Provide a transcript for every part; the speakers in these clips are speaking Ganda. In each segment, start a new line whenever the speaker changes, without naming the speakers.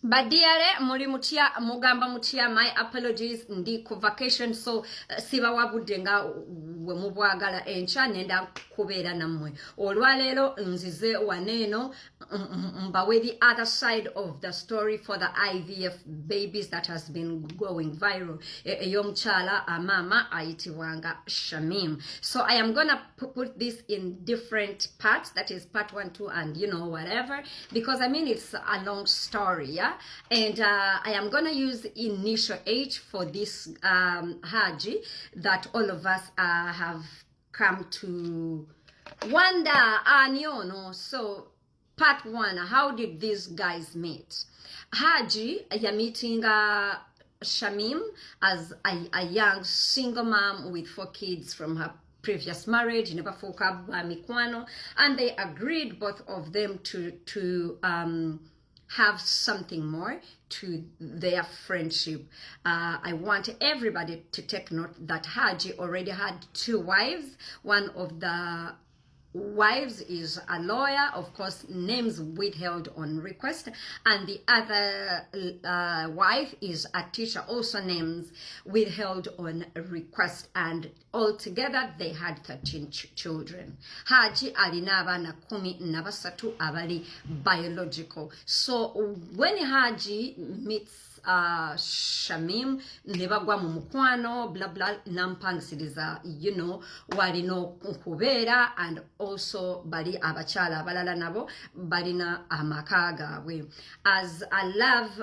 Badiale muri mutya mugamba mutya, my apologies, ndi ku vacation, so siba wabudenga we mubwagala encha nenda kubeera nammwe. Olwaleero nzize waneeno mbawe the other side of the story for the IVF babies that has been going viral. Ey'omukyala mama ayitibwanga Shamim. So I am gonna put this in different parts, that is part 1, 2, and you know whatever, because I mean it's a long story, yeah. And I am gonna use initial H for this Hajji that all of us have come to wonder. No. So part 1, how did these guys meet? Hajji ya meeting Shamim as a young single mom with 4 kids from her previous marriage, and they agreed, both of them, to have something more to their friendship. I want everybody to take note that Hajji already had 2 wives. One of the wives is a lawyer, of course, names withheld on request, and the other wife is a teacher, also names withheld on request, and altogether they had 13 children. Hajji alina abaana 13 abali biological. So when Hajji meets Shamim, nebagwa mu mukwano, blah blah, nampangisiza, you know, walino kubeera, and also bali abachala abalala nabo balina amaka gaabwe. As a love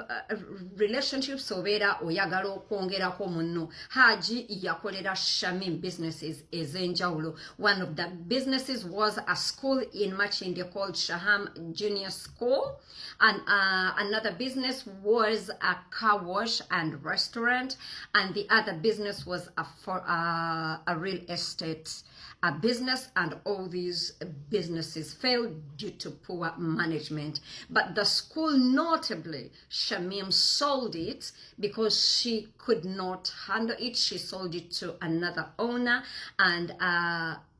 relationship sobeera oyagala okwongerako munno, Hajji yakolera Shamim businesses ez'enjawulo. One of the businesses was a school in Machinde called Shaham Junior School, and another business was a car wash and restaurant, and the other business was a real estate business, and all these businesses failed due to poor management. But the school, notably, Shamim sold it because she could not handle it. She sold it to another owner, and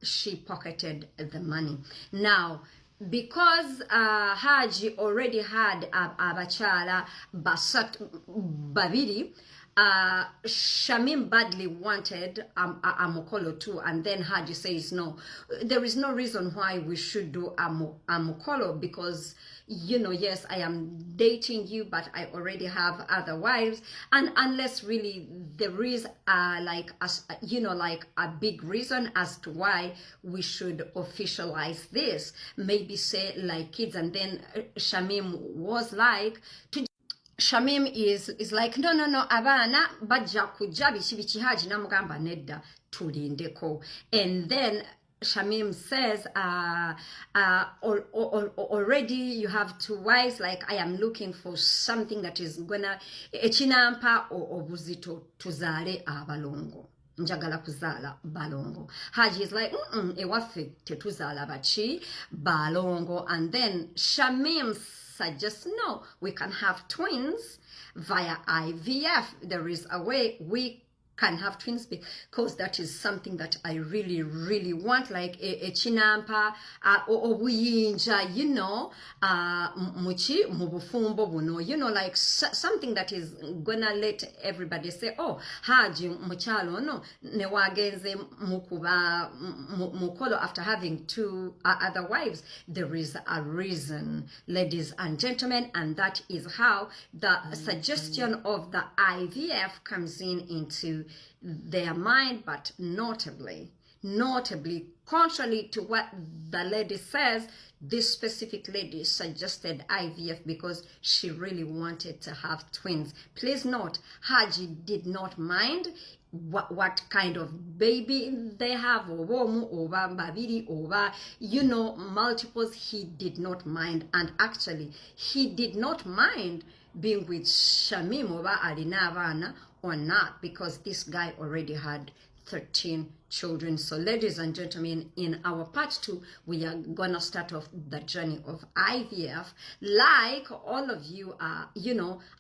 she pocketed the money. Now, because Hajji already had abachala babiri, Shamim badly wanted a mukolo too, and then Hajji says no, there is no reason why we should do a mukolo, because, you know, yes, I am dating you, but I already have other wives, and unless really there is like a big reason as to why we should officialize this, maybe say like kids. And then Shamim was like, Shamim is like, no, abana bajja kujja biki Hajji namugamba nedda tulindeko. And then Shamim says, already you have 2 wives, like I am looking for something that is gonna echinampa obuzito tuzaale abalongo. Njagala kuzaala balongo. Hajji is like, ewaffe tetuzaala bachi balongo. And then Shamim suggests, no, we can have twins via IVF. There is a way we can have twins, because that is something that I really, really want, like a chinampa obuyinja, you know, muchi mubufumbo buno, you know, like something that is gonna let everybody say, oh, Hajji muchalo no newagenze mukuba mukolo after having 2 other wives. There is a reason, ladies and gentlemen, and that is how the suggestion of the IVF comes into their mind. But notably, contrary to what the lady says, this specific lady suggested IVF because she really wanted to have twins. Please note, Hajji did not mind what kind of baby they have, or babiri, or, you know, multiples. He did not mind, and actually he did not mind being with Shamim oba alina abana or not, because this guy already had 13 children. So ladies and gentlemen, in our part 2, we are gonna start off the journey of IVF, like all of you are,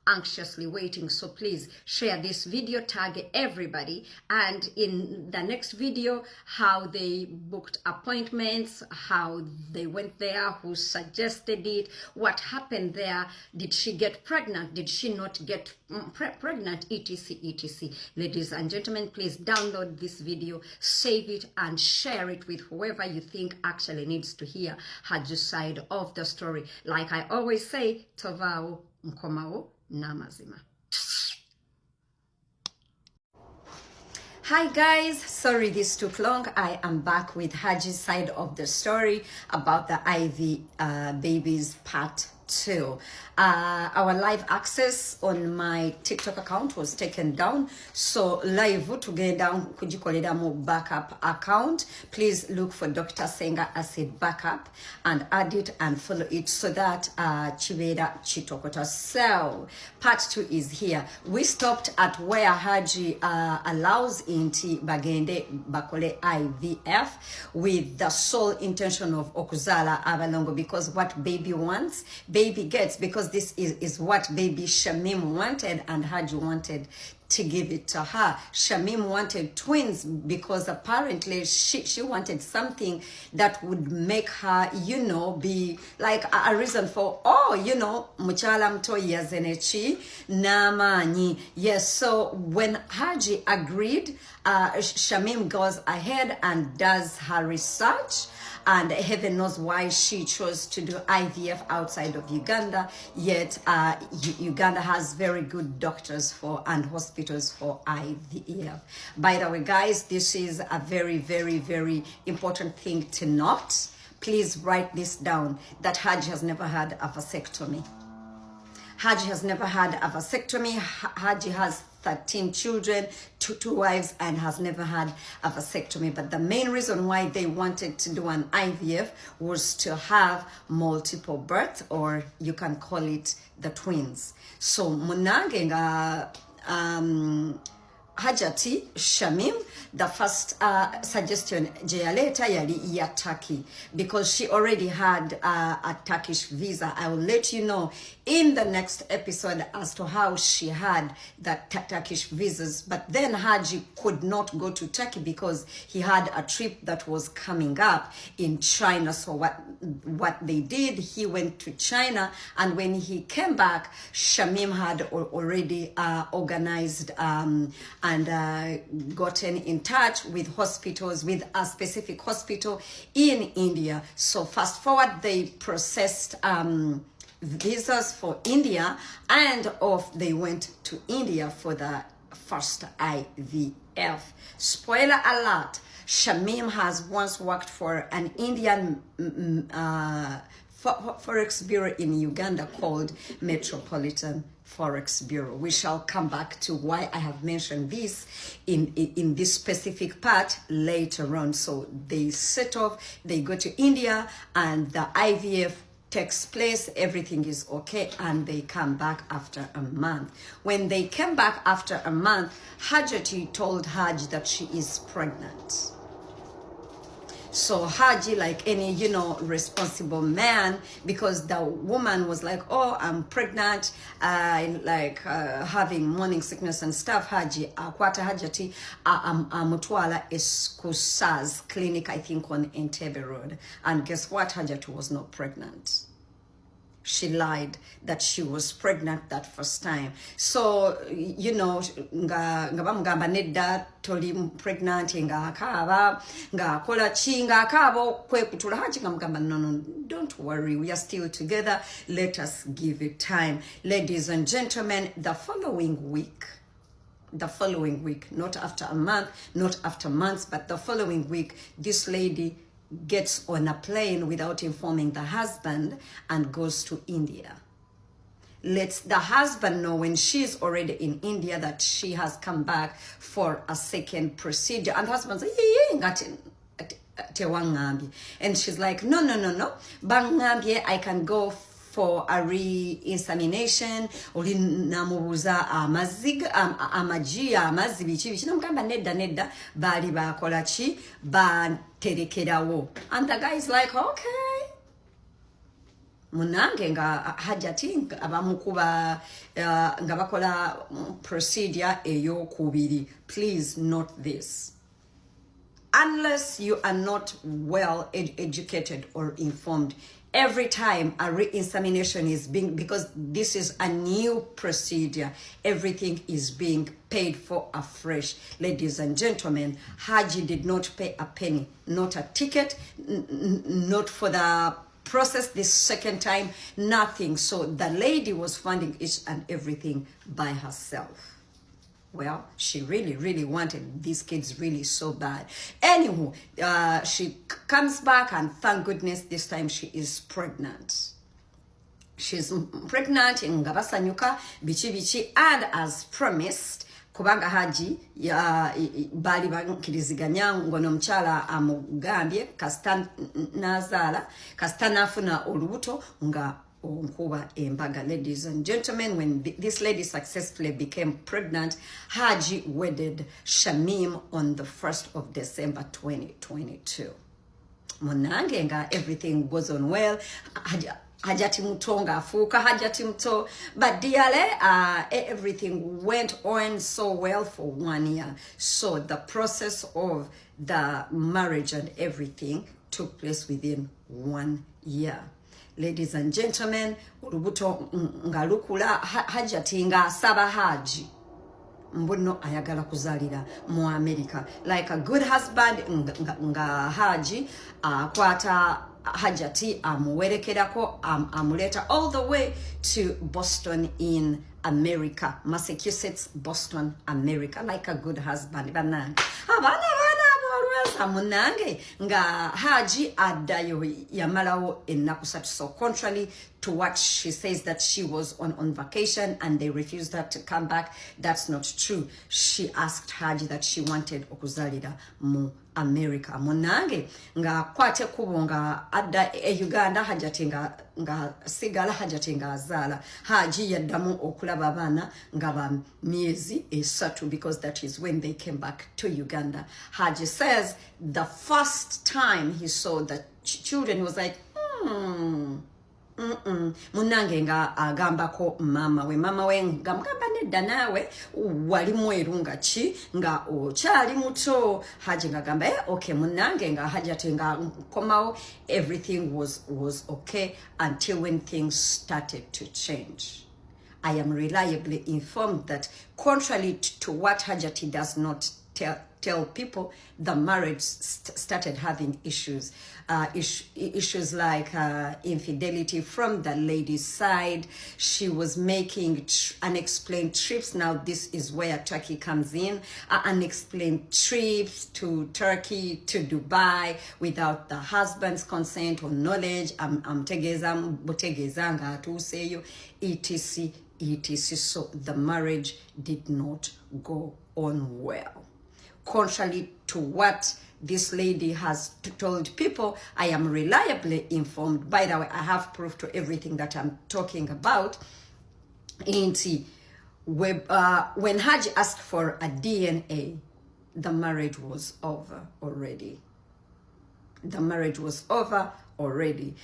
anxiously waiting. So please share this video, tag everybody, and in the next video, how they booked appointments, how they went there, who suggested it, what happened there, did she get pregnant, did she not get pregnant, etc, etc. Ladies and gentlemen, please download this video, save it, and share it with whoever you think actually needs to hear Hajji's side of the story. Like I always say, tovao mkomao namazima. Hi guys, sorry this took long. I am back with Hajji's side of the story about the IV babies part 2. Our live access on my TikTok account was taken down, so live tugenda kugikolera mu backup account. Please look for Dr. Senga as a backup and add it and follow it so that chibera chitokota. So part 2 is here. We stopped at where Hajji allows inti bagende bakole IVF with the sole intention of okuzala abalongo, because what baby wants, baby gets, because this is what baby Shamim wanted, and Hajji wanted to give it to her. Shamim wanted twins because apparently she wanted something that would make her, be like a reason for, muchala mtoi yazenechi namanyi. Yes, so when Hajji agreed, Shamim goes ahead and does her research, and heaven knows why she chose to do IVF outside of Uganda, yet Uganda has very good doctors and hospitals for IVF. By the way, guys, this is a very, very, very important thing to note. Please write this down, that Hajji has never had a vasectomy. Hajji has never had a vasectomy. Hajji has 13 children, two wives, and has never had a vasectomy. But the main reason why they wanted to do an IVF was to have multiple births, or you can call it the twins. So Munangenga Hajati Shamim, the first suggestion Jayaleta yali ya Turkey, because she already had a Turkish visa. I will let you know in the next episode as to how she had the Turkish visas. But then Hajji could not go to Turkey because he had a trip that was coming up in China. So what they did, he went to China, and when he came back, Shamim had already organized and gotten in touch with hospitals, with a specific hospital in India. So fast forward, they processed visas for India, and off they went to India for the first IVF. Spoiler alert, Shamim has once worked for an Indian Forex Bureau in Uganda called Metropolitan Forex Bureau. We shall come back to why I have mentioned this in this specific part later on. So they set off, they go to India, and the IVF takes place, everything is okay, and they come back after a month. When they came back after a month, Hajji told Hajji that she is pregnant. So Hajji, like any, responsible man, because the woman was like, oh, I'm pregnant, having morning sickness and stuff, Hajji, akwata Hajjati, amutwala Eskusaz clinic, I think on Entebbe Road. And guess what? Hajjati was not pregnant. She lied that she was pregnant that first time. So, nga bamugamba nedda toli pregnant, nga akaba, nga akola chi, nga akaba kwekutula. Hajji ngamugamba, no, don't worry, we are still together, let us give it time. Ladies and gentlemen, the following week, not after a month, not after months, but the following week, this lady gets on a plane without informing the husband and goes to India. Lets the husband know when she's already in India that she has come back for a second procedure. And the husband says, and she's like, no. Bangambye, I can go for a re-insemination, oli namubuza amagi amazzi biki namugamba nedda bali bakola ki banterekerawo, and the guy is like, okay. Munange nga Hajji abamukuba nga bakola procedure eyokubiri. Please note this. Unless you are not well educated or informed, every time a re-insemination is being, because this is a new procedure, everything is being paid for afresh. Ladies and gentlemen, Hajji did not pay a penny, not a ticket, not for the process this second time, nothing. So the lady was funding each and everything by herself. Well, she really wanted these kids really so bad. Anywho, she comes back, and thank goodness this time she is pregnant. She's pregnant in Ngabasanyuka, bichi, and as promised, kubanga Hajji bali bankiriziganya ngono mchala amugambye kastan nazala kastanafuna olubuto nga onkuba embaga. Ladies and gentlemen, when this lady successfully became pregnant, Hajji wedded Shamim on the 1st of December 2022. Munange nga everything goes on well. Hajati mutonga fuka hajati muto, but dearly everything went on so well for 1 year. So the process of the marriage and everything took place within 1 year. Ladies and gentlemen, olubuto ngalukula hajati nga saba Hajji mbuno ayagala kuzalira mu America. Like a good husband nga Hajji kwata Hajjati amuwerekerako amuleta all the way to Boston in America, Massachusetts, Boston, America, like a good husband. Banange munange nga Hajji addayo yamalawo ennaku ssatu. So contrary to what she says that she was on vacation and they refused her to come back, that's not true. She asked Hajji that she wanted okuzalira mu America. Munange nga kwate kubo nga adda Uganda Hajjati nga sigala Hajjati nga azala. Hajji yaddamu okulaba abaana nga ba myezi esatu, because that is when they came back to Uganda. Hajji says the first time he saw the children, he was like, munange nga agambako mama we nga mugamba nedda naawe wali mweru nga ki nga okyali muto. Hajji nga gamba okay. Munange nga Hajjati nga komawo, everything was okay until when things started to change. I am reliably informed that contrary to what Hajjati does not tell people, the marriage started having issues. Issues like infidelity from the lady's side. She was making unexplained trips. Now this is where Turkey comes in. Unexplained trips to Turkey, to Dubai, without the husband's consent or knowledge. etc. So the marriage did not go on well. Contrary to what this lady has told people, I am reliably informed. By the way, I have proof to everything that I'm talking about. When Hajji asked for a DNA, the marriage was over already. The marriage was over already.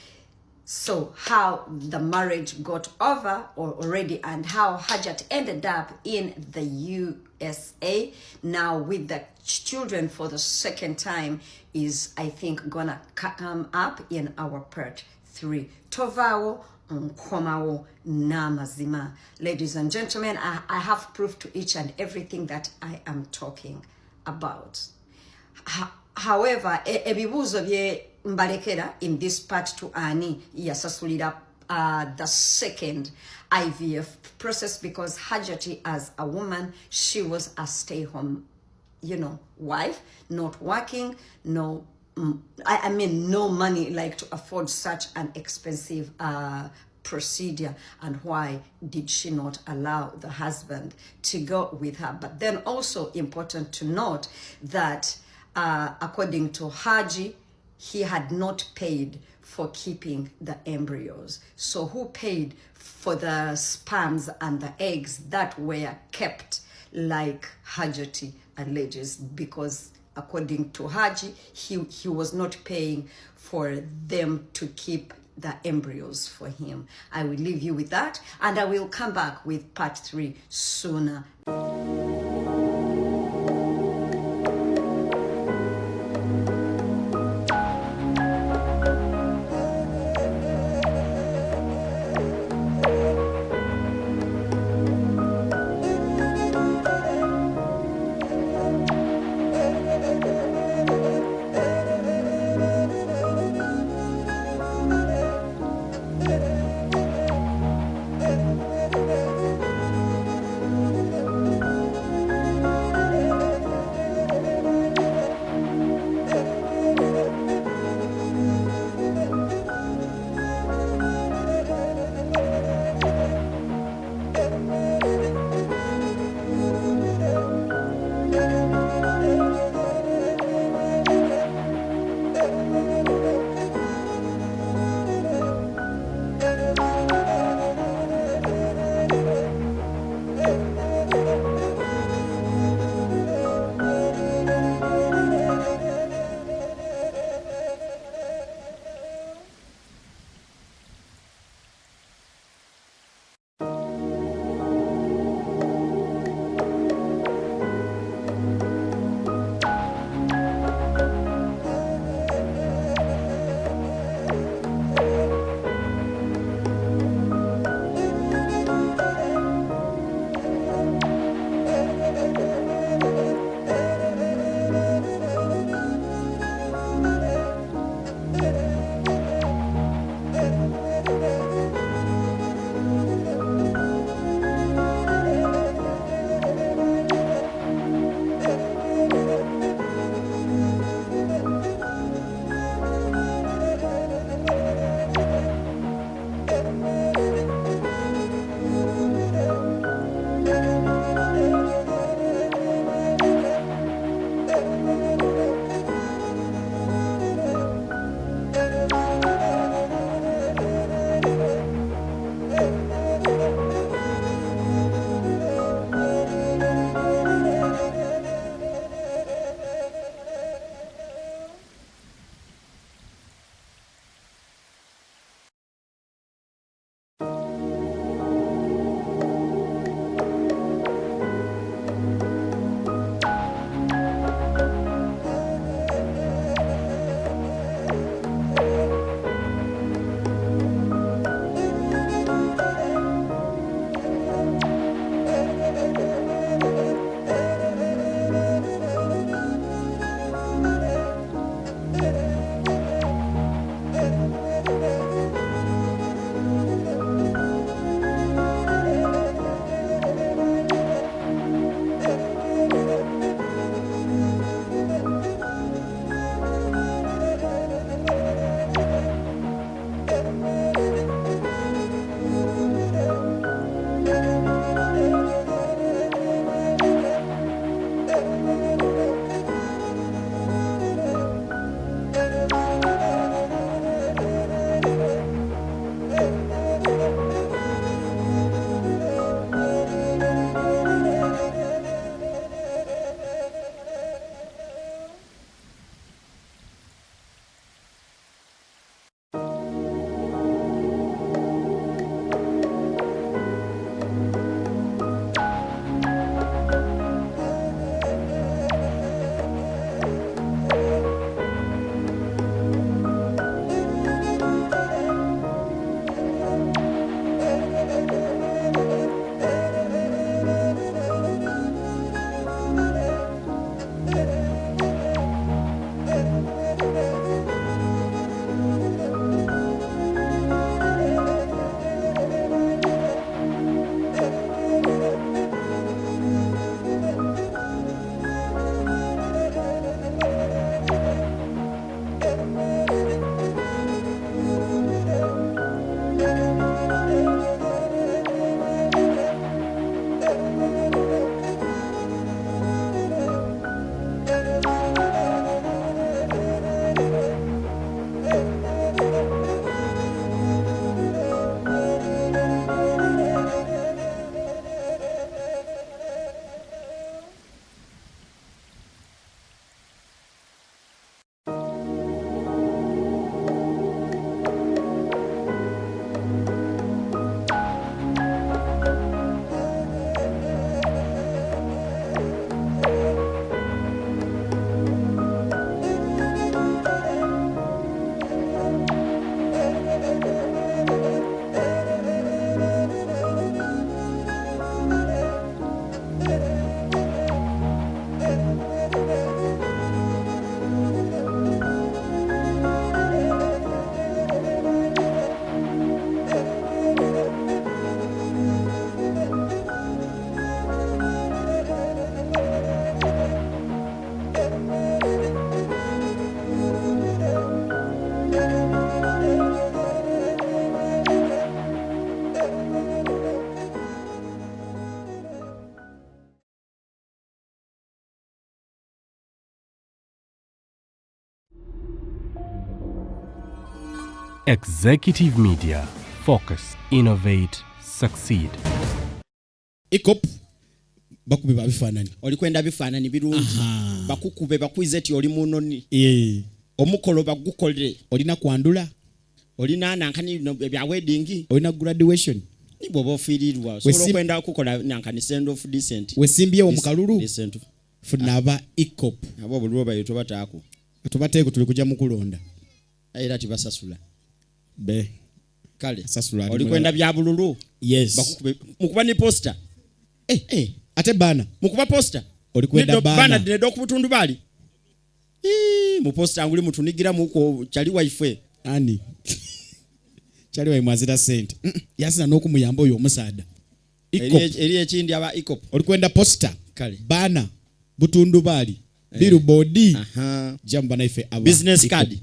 So how the marriage got over already and how Hajjat ended up in the USA now with the children for the second time is, I think, gonna come up in our part 3. Tovao Nkomawo Namazima. Ladies and gentlemen, I have proof to each and everything that I am talking about. However, ebibuzo bye mbalekera in this part to ani yasasulira the second IVF process, because Hajjati, as a woman, she was a stay-home, wife, not working, no money like to afford such an expensive procedure. And why did she not allow the husband to go with her? But then also important to note that according to Hajji, he had not paid for keeping the embryos. So who paid for the sperms and the eggs that were kept like Hajji alleges? Because according to Hajji, he was not paying for them to keep the embryos for him. I will leave you with that, and I will come back with part 3 sooner.
Executive Media. Focus, innovate, succeed.
Ikop bakube babifanani.
Olikwenda bifanani birungi. Bakukube bakwizeti oli munoni. Omukolo bagukolere.
Olina kwandula.
Olina nankani bya wedding.
Olina graduation.
Nibo bofirirwa. So kwenda kukola nankani send off decent.
Wesimbye omukalulu.
Decent.
Funaba Ikop.
Abo bulwo bayito batako.
Atubateeko tuli kujja mukulonda.
Era tibasasula.
Be.
Kale.
Sasula.
Olikwenda bya bululu.
Yes.
Bakukube mukuba ni poster.
Ate bana.
Mukuba poster.
Olikwenda
bana dinedo kubutundu bali. Mu poster anguli mutunigira muko chali wife.
Ani. Chali wa mwazira sente. Yasina n'okumuyamba oyo omusaada. Ikop.
Eri ekindi aba Ikop.
Olikwenda poster.
Kale.
Bana. Butundu bali. Billboard. Jamba na ife aba.
Business card.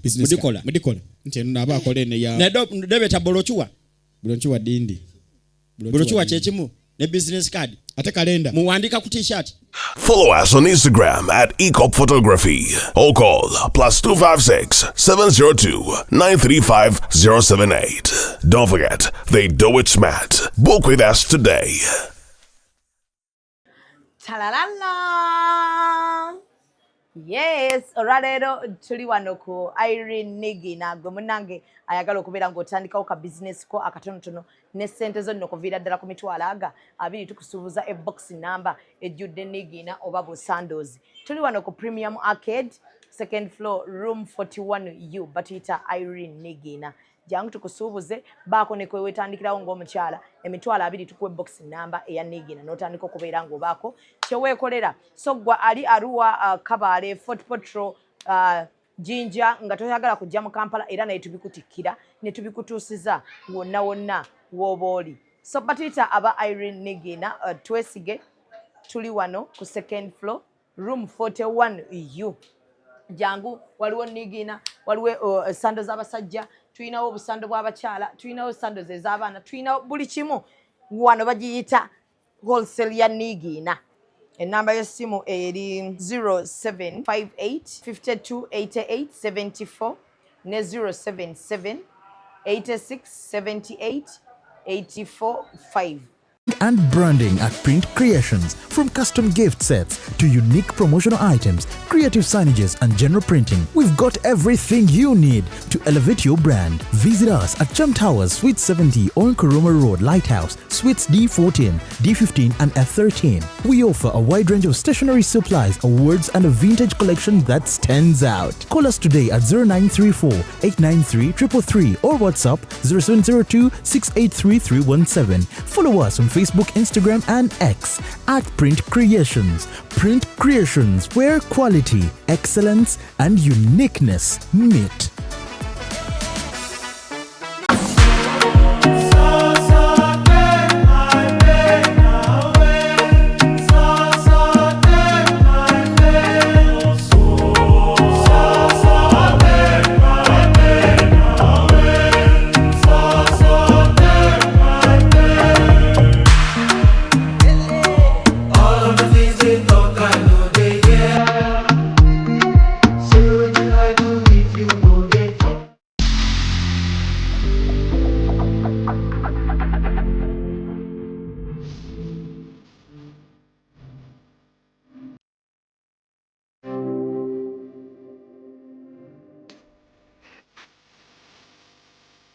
Mudikola. Nteno naba akolene ya.
Nedo debeta bolochua.
Bolochua dindi.
Bolochua chechimu. Ne business card.
Ate kalenda.
Muandika ku t-shirt.
Follow us on Instagram at Ecop Photography or call +256 702 935 078. Don't forget, they do it smart. Book with us today.
Talalala. Yes, olwaleero tuli wano ku Irene Nigina gwe munange ayagala okubeera ng'otandikawo ka business ko akatonotono ne ssente zo nno okuviira ddala ku mitwalo aga 2 tukusuubuza box number ejjudde Nigina oba Busandozi. Tuli wano ku Premium Arcade, second floor, room 41U, batuyita Irene Nigina. Jangu tukusuubuze baako ne kwe wetandikirawo ng'omukyala emitwalo 2 tukuwe box number eya Nigina n'otandika okubeera ng'obaako kyeweekolera. So gwa ali Arua Kabale Fort Potro Jinja nga toyagala kujja mu Kampala era naye tubikutikkira ne tubikutuusiza wonna wonna w'oba oli. So batuyita aba Irene Nigina twesige tuli wano ku second floor, room 41U. Jangu waliwo Nigina, waliwo sando z'abasajja, tuyinawo obusando bw'abakyala, tuyinawo sando ez'abaana, tuyinawo buli kimu. Wano bagiyita wholesale ya Nigina. Enamba y'essimu eri 0758 5288 74 ne 077 86 78 84 5.
And branding at Print Creations. From custom gift sets to unique promotional items, creative signages and general printing, we've got everything you need to elevate your brand. Visit us at Chum Towers, Suite 70 on Kuruma Road, Lighthouse, Suites D14, D15 and F13. We offer a wide range of stationery supplies, awards and a vintage collection that stands out. Call us today at 0934 893 333 or WhatsApp 0702 683 317. Follow us on Facebook, Instagram and X at Print Creations. Print Creations, where quality, excellence and uniqueness meet.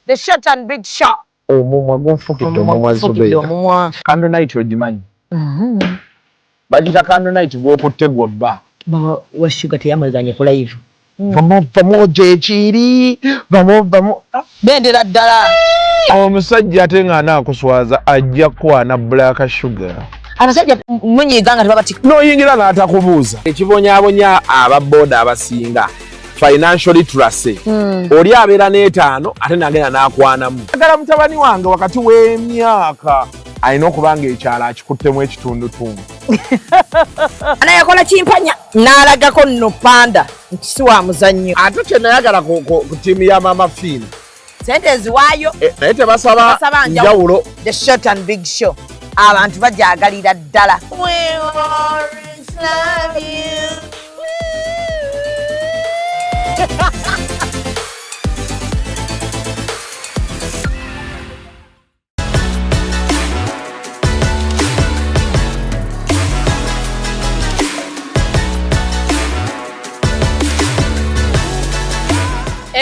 The short and big shot.
Omumwa gonfukidde omumwa Zubeida. Candle night ogimanyi. Bagita candle night bw'okutte gw'obba.
Washuga teyamazanye ku live.
Vamo gyekiri. Vamo.
Bendera ddala.
Omusajja ate nga anaakuswaza ajja kwana black sugar.
Abasajja munyiga nga tebabati.
N'oyingira n'atakubuuza. Ekibonyaabonya ababooda abasinga. Financial literacy. Oli abeera n'etaano ate nagenda n'akwanamu. Agala mutabani wange wakati w'emyaka alina okuba nga ekyalo akikuttemu ekitundutundu.
Anayakola kimpanya n'alagako nno panda nkisi wa muzannyo.
Ate kye nayagala ku ttiimu ya Mama Fiina.
Sente eziwaayo.
Naye tebasaba njawulo.
The short and big show. Abantu bajaagalira ddala. We always love you.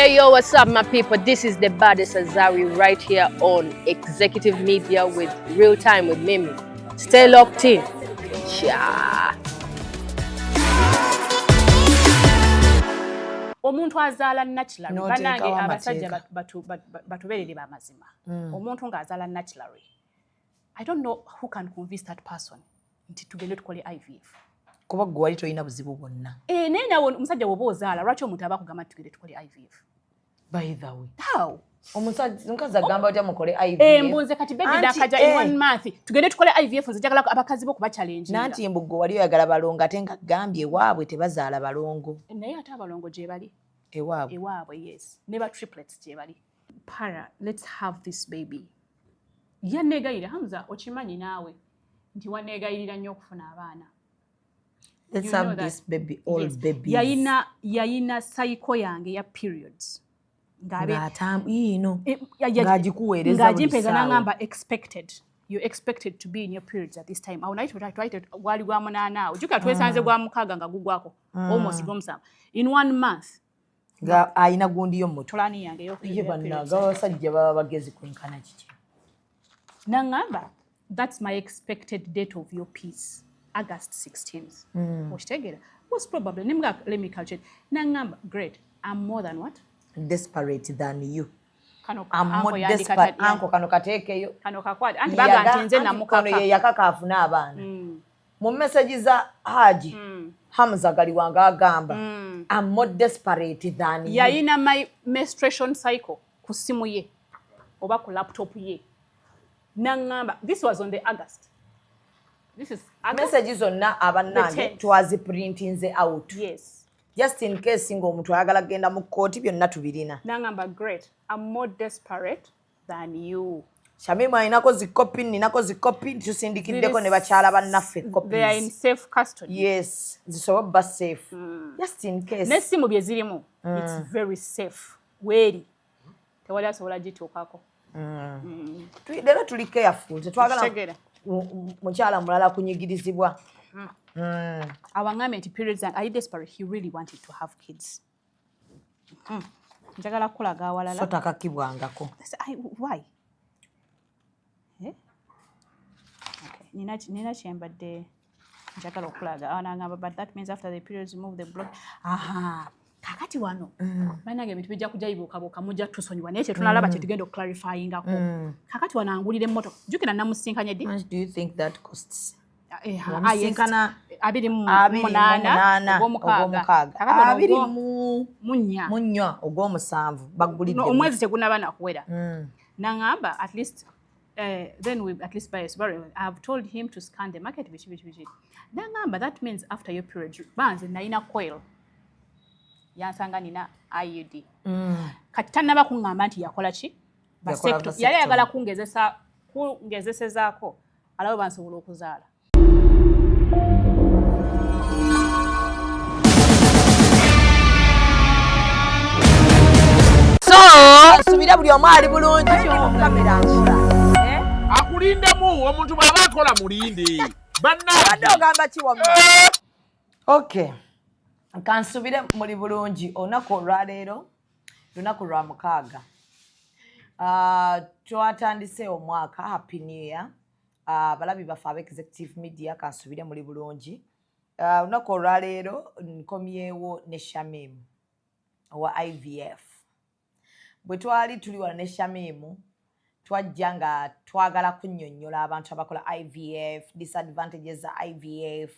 Hey yo, what's up my people? This is the baddest Azawi right here on Executive Media with Real Time with Mimi. Stay locked in. Yeah.
Omuntu azaala naturally banange abasajja batuberere ba mazima. Omuntu ng'azaala naturally. I don't know who can convince that person nti tugende tukole IVF.
Kuba gwe wali toyina buzibu bwonna.
Naye nawe omusajja bw'oba ozaala lwaki omuntu aba akugamba tugende tukole IVF?
By the way.
How?
Omukazi agamba otya mukole IVF.
Mbunze kati baby dakaja in 1 month. Tugende tukole IVF nze njagala abakazi bo kuba challenge.
Nanti mbuggo wali oyagala balongo ate nga gambye waabwe tebazaala balongo.
Naye ate abalongo gye bali.
Ewaabwe,
yes. Never triplets gye bali. Para, let's have this baby. Yanegayira Hamza okimanyi naawe nti wanegayirira nnyo okufuna abaana.
Let's have this baby, all yes. Babies.
Yayina cycle yange ya periods.
Ngajikuweereza
ngamba expected. You're expected to be in your periods at this time. Wali gwa munana. Ujuka twesanze gwa mukaga nga gugwako. Almost gomsam. In 1 month.
Nga ayina gundi yo moto.
Tulani yange yo.
Abasajja baba bagezi kwenkana kiki.
Nangamba, that's my expected date of your piece. August 16th. Oshitegera. Most probably, let me calculate. Nangamba, great. I'm more than what?
Desperate than you.
I'm more desperate.
Anko kano kateekeyo.
Kano kakwadi. Anti baga ntinze namukaka.
Kono ye yakakaafuna abaana. Mu message za Hajji, Hamza gali wanga agamba. I'm more desperate than you.
Yayina my menstruation cycle ku simu ye. Oba ku laptop ye. Nangamba, this was on the August. This is August.
Messages onna abanange twazi printing ze out.
Yes.
Just in case ngo omuntu ayagala genda mu court byonna tubirina.
Nangamba, great. I'm more desperate than you.
Shamim inako zikopi ninako zikopi tusindikiddeko ne bakyala bannaffe copies.
They are in safe custody.
Yes, zisobola safe. Just in case.
Nesimu bye zirimu. It's very safe. Weri. Tewali asobola gituukako.
Lero tuli careful. Tetwagala mukyala mulala kunyigirizibwa.
Awangame nti periods are desperate. He really wanted to have kids. Njagala kulaga awalala.
So takakibwangako.
Why? Okay. Nina chembadde njagala okulaga anangamba, but that means after the periods remove the blood. Kakati wano banage bintu bijja kujja ibuka mujja tusonyiwa naye tunalaba kye tugenda clarifyingako. Kakati wano angulire moto jukira namusinkanye di.
How much do you think that costs?
Sinkana 28
ogw'omukaaga munya ogw'omusanvu bagulidde
omwezi tegunaba nakuwera. Nangamba at least then we at least buy a Subaru. I've told him to scan the market bichi. Nangamba, that means after your period banze naina coil yansanga nina IUD. Kati tanaba kungamba nti yakola ki? Vasectomy. Yali ayagala kungezesezaako alawo bansobola okuzaala.
Subira buli omu ali bulungi kamera nkira.
Akulindemu omuntu bw'aba akola mulinde.
Abadde ogamba ki wamma? Okay. Kansubire muli bulungi olunaku olwaleero lunaku lwa mukaaga. Twatandise omwaka happy new year. Balabi baffe aba Executive Media kansubire muli bulungi. Olunaku olwaleero nkomyewo ne Shamim owa IVF. Bwe twali tuli wala ne Shamim twajja nga twagala kunnyonnyola abantu abakola IVF, disadvantages za IVF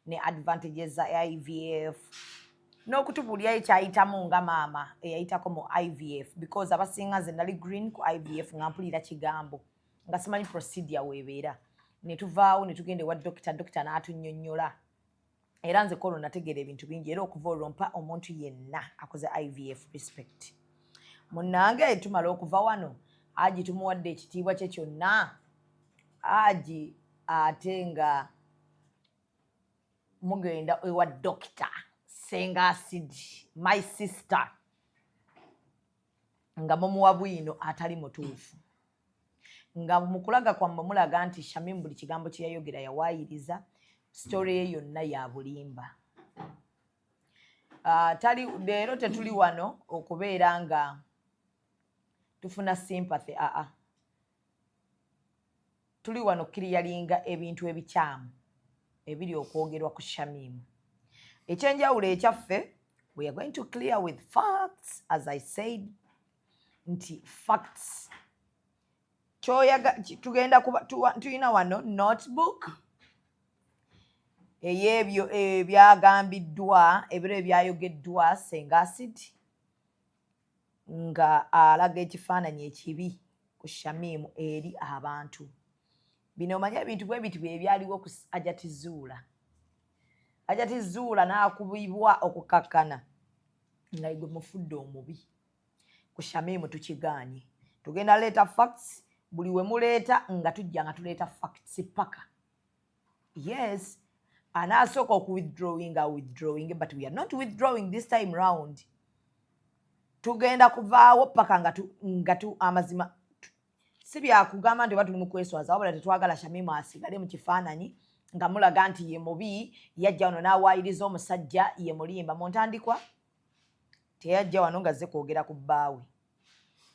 ne advantages za IVF, n'okutubulira ekyayitamu nga maama eyayitako mu IVF, because abasinga nze nali green ku IVF nga mpulira kigambo nga simanyi procedure weebeera. Ne tuvaawo ne tugenda ewa dokita n'atunnyonnyola. Era nze kolo nategeera ebintu bingi era okuva olwo mpa omuntu yenna akoze IVF respect. Munnange tumala okuva wano Hajji tumuwadde ekitiibwa kye kyonna. Hajji ate nga mugenda ewa dokita Senga Asidi, my sister, nga mumuwa bwino atali mutuufu. Nga mukulaga kwammwe mulaga nti Shamim buli kigambo kye yayogera yawaayiriza, story ye yonna ya bulimba. tali leero tetuli wano okubeera nga tufuna sympathy tuli wano kiriyalinga ebintu ebikyamu ebiri okwogerwa ku Shamim. Ekyenjawulo ekyaffe, we are going to clear with facts, as I said, nti facts. Tugenda tuyina wano notebook eyebyo ebyagambiddwa ebiro ebyayogeddwa Senga Acid nga alaga ekifaananyi ekibi ku Shamim eri abantu. Bino manya ebintu bwe biti ebyaliwo ku Hajji Zuula n'akubibwa okukakkana nga gwe mufudde omubi. Ku Shamim tukigaanye. Tugenda leeta facts, buli we muleeta nga tujja nga tuleeta facts paka. Yes, anasooka withdrawing, but we are not withdrawing this time round. Tugenda kuvaawo paka nga amazima si byakugamba nti tuli mu kweswaza wabula tetwagala Shamim asigale mu kifaananyi nga mulaga nti ye mubi, yajja wano n'awaayiriza omusajja ye mulimba mu ntandikwa. Teyajja wano nga azze kwogera ku bbaawe.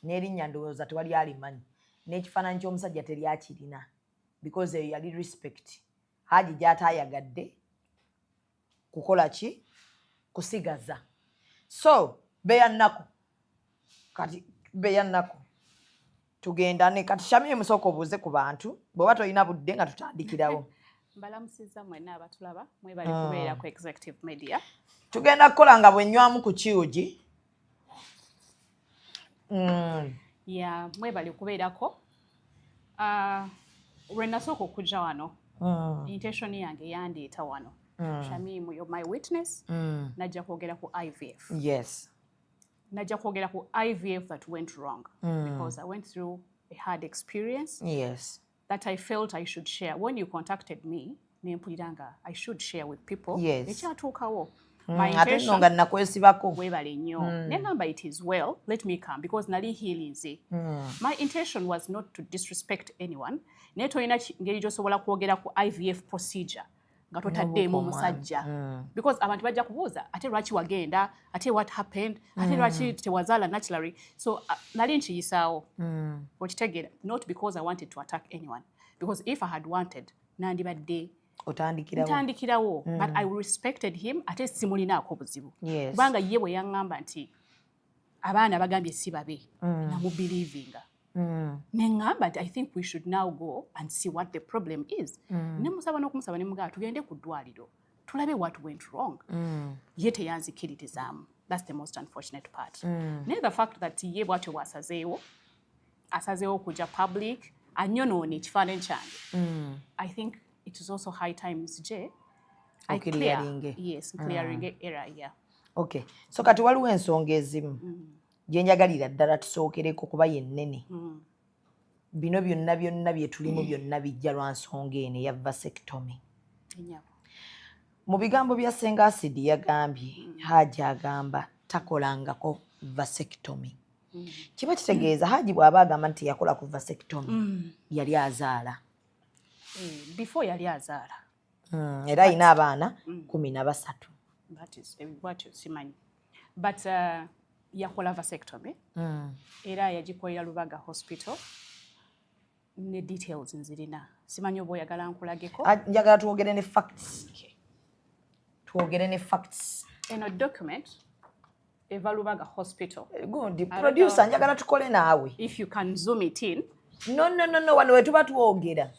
N'erinnya ndowooza tewali alimanyi. N'ekifaananyi ky'omusajja teri akirina. Because eyo yali respect. Hajji gy'ataayagadde kukola ki? Kusigaza. So, beyannaku. Tugenda ne kati Shamim sooka obuuze ku bantu bw'oba toyina budde nga tutandikirawo.
Mbalamusizza mwenna abatulaba mwebali kubeera ku Executive Media. Tugenda
kukola nga bwennywamu ku kiugi.
Mwebali kubeerako. Lwe nasooka okujja wano, intention yange yandeeta wano. Shamim, you're my witness. Najja kwogera ku IVF.
Yes.
Najja kwogera ku IVF that went wrong because I went through a hard experience.
Yes.
That I felt I should share. When you contacted me, I should share with people.
Yes.
Ekyatuukawo.
My intention nakwesibako
webale nnyo. Negamba it is well, let me come because nali healinze. My intention was not to disrespect anyone. Naye tolina ngeri gy'osobola kwogera ku IVF procedure nga totaddeemu omusajja. Because abantu bajja kubuuza ate lwaki wagenda, ate what happened, ate lwaki tewazaala naturally. So nali nkiyisaawo. Okitegeera, not because I wanted to attack anyone. Because if I had wanted, nandibadde ntandikirawo. But I respected him ate simulinaako buzibu. Kubanga ye bwe yaŋŋamba nti abaana bagambye si babe namubelievinga. Neŋŋamba nti I think we should now go and see what the problem is. Ne musaba n'okumusaba ne mugamba tugende ku ddwaliro tulabe what went wrong. Ye teyanzikiririzaamu. That's the most unfortunate part. Naye the fact that ye bw'atyo bw'asazeewo kujja public annyonoona ekifaananyi kyange. I think it is also high times clearing error. Yeah.
Okay. So kati waliwo ensonga ezimu gye njagalira ddala tusookereko kuba yennene. Bino byonna bye tulimu byonna bijja lwa nsonga eno ya vasectomy. Mu bigambo bya Senga Acid yagambye, Hajji agamba takolangako vasectomy. Kiba kitegeeza Hajji bw'aba agamba nti yakola ku vasectomy yali azaala.
Before yali azaala.
Era ayina abaana 13.
That is what you simanyi. But yakola vasectomy. Era yagikolera Lubaga Hospital. Ne details nzirina. Simanyi oba oyagala nkulageko.
Njagala twogere ne facts. Twogere ne facts.
Eno document eva Lubaga Hospital.
Good. Producer njagala tukole naawe.
If you can zoom it in.
No. Wano we tuba twogera.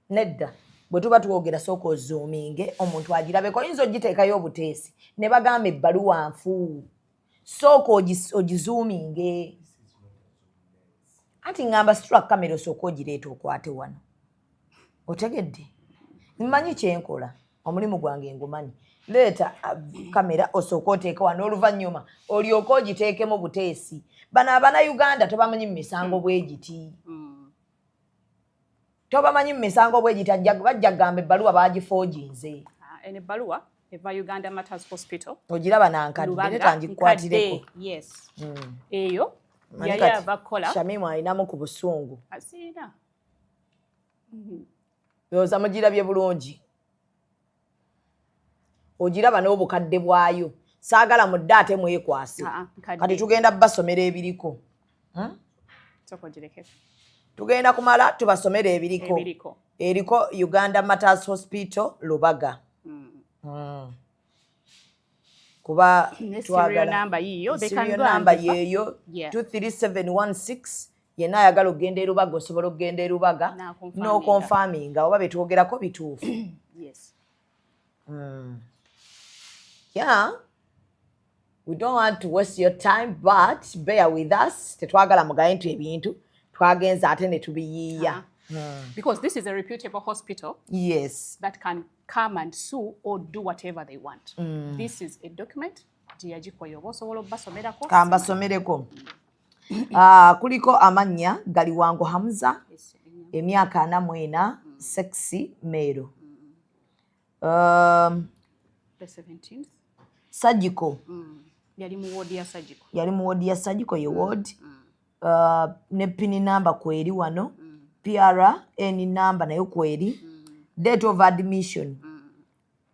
Nedda. Bwe tuba twogera sooka ozoominge omuntu agirabeko oyinza ogiteekayo obuteesi ne bagamba ebbaluwa nfu. Sooka ogizoominge. Ati ngamba situla kamera osooka ogireeta okwate wano. Otegedde? Mmanyi kyenkola. Omulimu gwange ngumanyi. Leeta kamera osooka oteeka wano oluvannyuma olyoke ogiteekemu buteesi. Bano Abannayuganda tobamanyi mu misango bwe giti. Tobamanyi mu misango bwe giti bajja gamba ebbaluwa baagifooginze.
Eno ebbaluwa eva Uganda Matters Hospital.
Ogiraba nankadde ne tangikwatireko.
Yes. Eyo yali ava kola.
Shamim alinamu ku busungu.
Asiina.
Yooza mugirabye bulungi. ogiraba n'obukadde bwayo saagala mudde ate mwekwase kati tugenda basomera ebiriko tugenda kumala tubasomera ebiriko eriko Uganda Matters Hospital Lubaga kuba
serial number yiyo they can go
number yeyo 23716 yena ayagala okugenda Lubaga osobola okugenda Lubaga no confirming oba betwogerako bituufu
yes
yeah we don't want to waste your time but bear with us tetwagala mugaye ntu ebintu twagenza ate ne tubiyiya
because this is a reputable hospital
yes
that can come and sue or do whatever they want this is a document giyagikoyo osobola basomerako
kamba somereko kuliko amanya gali wangu Hamza emyaka 44 sexy mero
the 17th
surgical
yali mu
ward ya surgical ye ward ne pin number kweri wano PRN number nayo kweri date of admission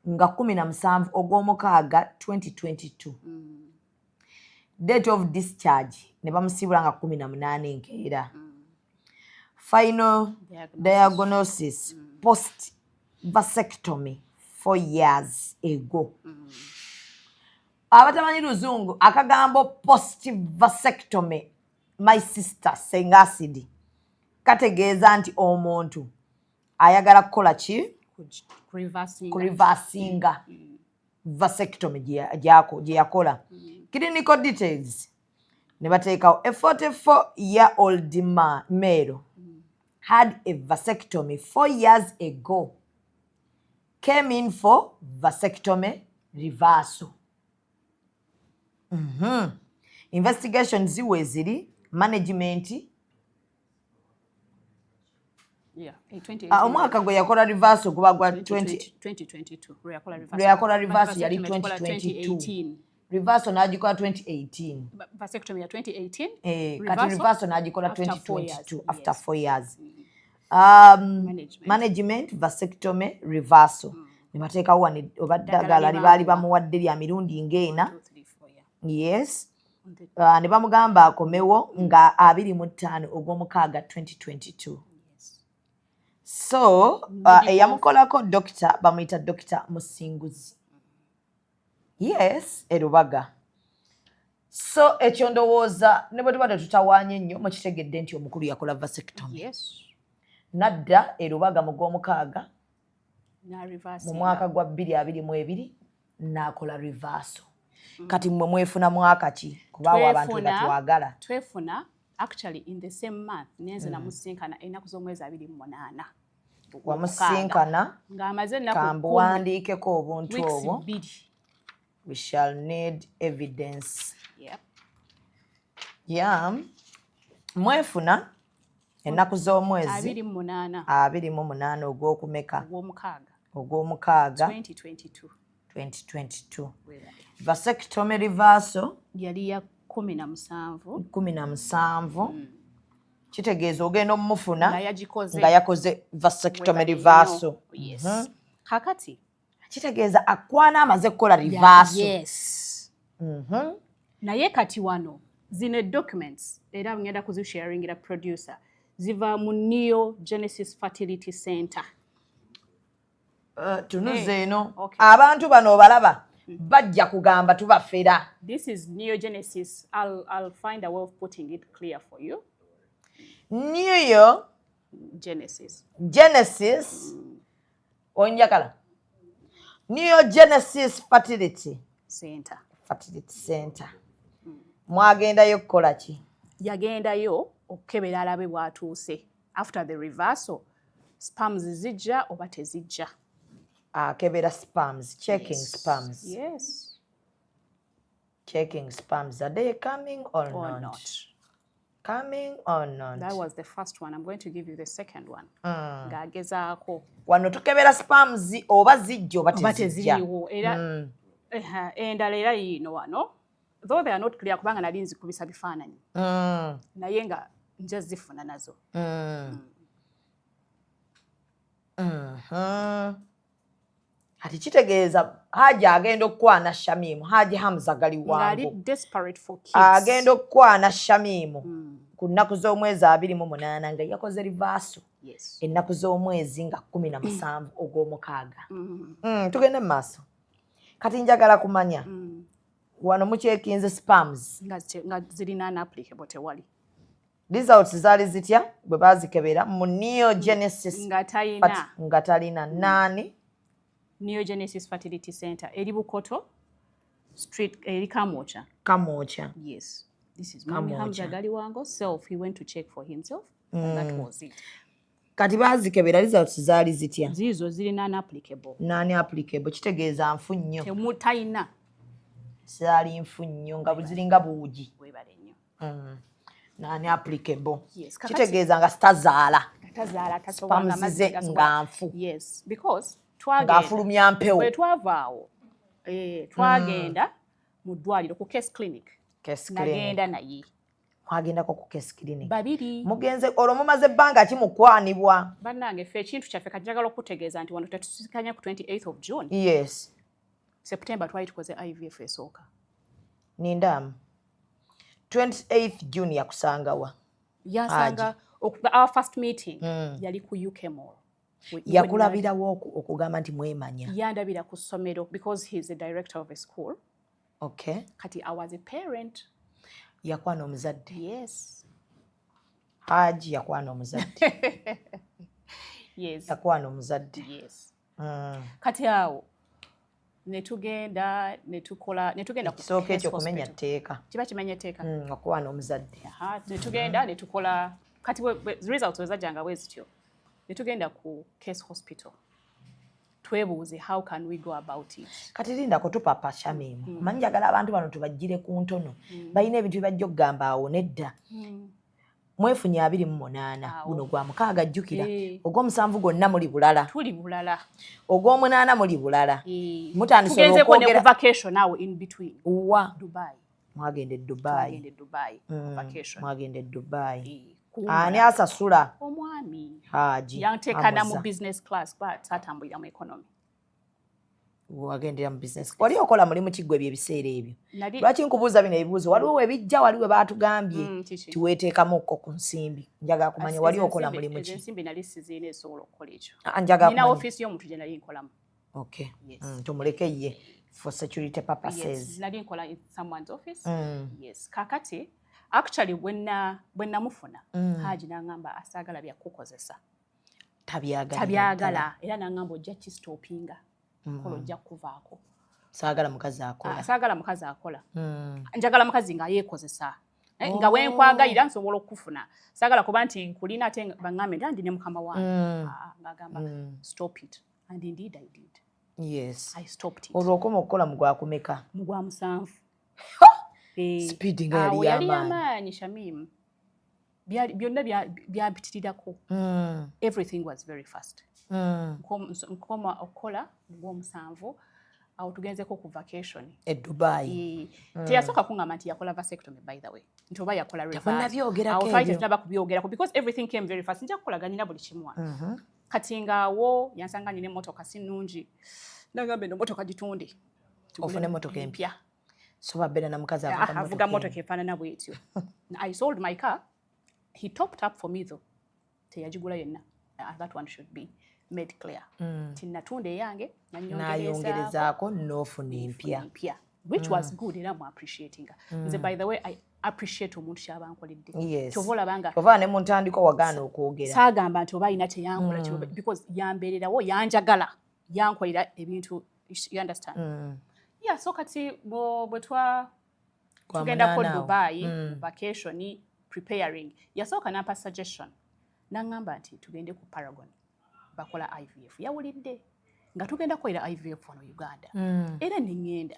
nga 17 ogw'omukaaga 2022 date of discharge ne bamusibula nga 18 nkeera final diagnosis post vasectomy 4 years ago abatamanyi luzungu akagambo post vasectomy my sister sengasidi kategeeza nti omuntu ayagala kukola ki reversinga vasectomy gye yakola clinical details ne bateekawo a 44-year-old male had a vasectomy 4 years ago came in for vasectomy reversal investigation ziwe ziri management omwaka gwe yakola reversal guba gwa 2022 yakola reversal yali 2022 reversal n'agikola 2018
vasectomy ya 2018
kati reversal n'agikola 2022 after 4 years management vasectomy reversal ne bateekawo wano oba ddagala libaali bamuwadde lya mirundi ng'ena yes ne bamugamba akomewo nga 25 ogw'omukaaga 2022 so eyamukolako doctor bamuyita Dr. Musinguzi yes Lubaga so ekyo ndowooza ne bwe tuba tetutawaanye nnyo mukitegedde nti omukulu yakola vasectomy nadda Lubaga mu gw'omukaaga mu mwaka gwa 2022 n'akola reversal kati mmwe mwefuna mwaka ki kubaawo abantu batwagala
twefuna actually in the same month nenze namusinkana ennaku z'omwezi 28
wamusinkana
ng'amaze
kambuwandiikeko obuntu obwo we shall need evidence mwefuna ennaku z'omwezi 28 ogw'okumeka ogw'omukaaga 2022 vasectomy reversal
yali ya
17 kitegeeza ogenda omufuna nga yakoze vasectomy reversal
kakati
kitegeeza akwana amaze kukola reversal
naye kati wano zino documents era ngenda kuzisharingira producer ziva mu Neo Genesis Fertility Center
tunuze eno abantu bano obalaba bajja kugamba tubafera
this is Neo Genesis I'll find a way of putting it clear for you
Neo Genesis onjakala Neo Genesis Fertility Center mwagendayo kukola ki
yagendayo okukebera alabe bwatuuse after the reversal spams zijja oba tezijja
akebera spams checking spams
yes
checking spams are they coming or not coming or not
that was the first one I'm going to give you the second one ng'agezaako
wano tukebera spams oba zijja oba tezijja
era endala era yino wano though they are not clear kubanga nali nzikubisa bifaananyi naye nga nja zifuna nazo
kati kitegeeza Hajji agenda okukwana Shamim, Hajji Hamza gali
Ngali
wangu
desperate for kids.
agenda okukwana Shamim ku nnaku z'omwezi 28 nga yakoze reverse.
Yes.
Ennaku z'omwezi nga 17 ogw'omukaaga. Tugende mu maaso. Kati njagala kumanya wano mukyekinze spams
nga zirina unapplicable tewali.
Results zaali zitya bwe baazikebera mu Neogenesis
nga
talina nani
Neogenesis Fertility Center eri Bukoto Street eri Kamocha. Yes. This is Mami Hamza gali wango self. He went to check for himself and that was it.
Kati baazikebera results zaali zitya?
Zizo ziri non-applicable.
Non-applicable kitegeeza nfu nnyo.
Temutayina.
Zaali nfu nnyo nga buziringa buugi.
Webale nnyo.
Non-applicable.
Yes.
Kitegeeza nga sitazaala.
Tazaala tasobola
mazize nga nfu.
Yes. Because twagenda.
Ng'afulumya mpewo.
Bwe twavaawo. Twagenda mu ddwaliro ku case clinic. Nagenda naye.
Mwagendako ku case clinic.
Babiri.
Mugenze olwo mumaze ebbanga ki mukwanibwa?
Bannange ffe ekintu kyaffe kati njagala okutegeeza nti wano tetusikanya ku 28th of June.
Yes.
September twali tukoze IVF esooka.
Nindamu. 28th June yakusangawa.
Yasanga our first meeting yali ku UK Mall.
Yakulabirawo okugamba nti mwemanya.
Yandabira ku ssomero because he's the director of a school.
Okay.
Kati I was a parent.
Yakwana omuzadde.
Yes.
Hajji yakwana omuzadde.
Yes.
Yakwana omuzadde.
Yes. Kati awo netugenda ku
kisooka ekyo kumenya tteeka.
Kiba kimenya tteeka.
Okwana omuzadde.
Netugenda netukola kati results wezajjanga bwezityo. Netugenda ku case hospital. Twebuuze how can we go about it.
Kati lindako tupapa Shamim. Manyi njagala abantu bano tubagire ku ntono. Balina ebintu bibajja okugamba awo nedda. Mwefunye 28 guno gwa mukaaga jjukira. Ogw'omusanvu gwonna muli bulala.
Tuli bulala.
Ogw'omunaana muli bulala.
Mutandise okwogera ku vacation now in between. Dubai.
Mwagende Dubai.
Mwagende Dubai. Vacation.
Mwagende Dubai. Ani asasula?
Omwami.
Hajji.
Yanteekana mu business class but atambulira mu economy.
Wagendera mu business. Wali okola mulimu kiggwe ebiseera ebyo. Lwaki nkubuuza bino ebibuuzo? Waliwo webijja waliwo baatugambye tiweeteekamu okko ku nsimbi. Njagala kumanya wali okola mulimu ki?
Ensimbi nali siziina esobola okukola ekyo.
Njagala
kumanya. Nina ofiisi y'omuntu gye nali nkolamu.
Okay. Tumuleke ye for security purposes.
Yes. Nali nkola in someone's office. Yes. Kakati actually when namufuna Hajji n'angamba asaagala byakukozesa. Tabyagala. Era n'angamba ojja kistopinga. Kolo ojja kuvaako.
Saagala mukazi akola.
Saagala mukazi akola. Njagala mukazi nga yeekozesa. Nga wenkwagalira nsobola okufuna. Saagala kuba nti nkulina ate baŋŋambe ndi ne mukama wange. Ng'agamba stop it. And indeed I did.
Yes.
I stopped it.
Olwokoma okukola mu gwakumeka?
Mu gwa 7.
Speeding yali
amaanyi Shamim. Byonna byabitirirako. Everything was very fast. Nkoma okukola mu gwa 7 awo tugenzeko ku vacation
e Dubai.
Teyasooka kuŋŋamba nti yakola vasectomy by the way. Nti oba yakola reverse. Awo twali tetunaba kubyogerako because everything came very fast. Nja kukolaganyira buli kimu. Kati ngaawo yansanga nina emmotoka si nnungi. Nagamba eno mmotoka gitunde.
Ofune emmotoka empya. Soba beera na mukazi
avuga mmotoka efaanana bwetyo. I sold my car. He topped up for me though. Teyagigula yenna. That one should be made clear. Tinatunda eyange
nayongerezaako n'ofuna empya.
Which was good era mu appreciating. By the way, I appreciate omuntu kyaba nkoledde.
Yes.
Tovolabanga.
Ova ne mu ntandiko wagaana okwogera.
Saagamba nti oba ayina teyankola because yambeererawo yanjagala yankolera ebintu. You understand? Yeah, so kati bwe tugenda ko Dubai vacation preparing. Yasooka n'ampa suggestion. N'angamba nti tugende ku Paragon. Bakola IVF. Yawulidde nga tugenda koera IVF wano Uganda. Era nengenda.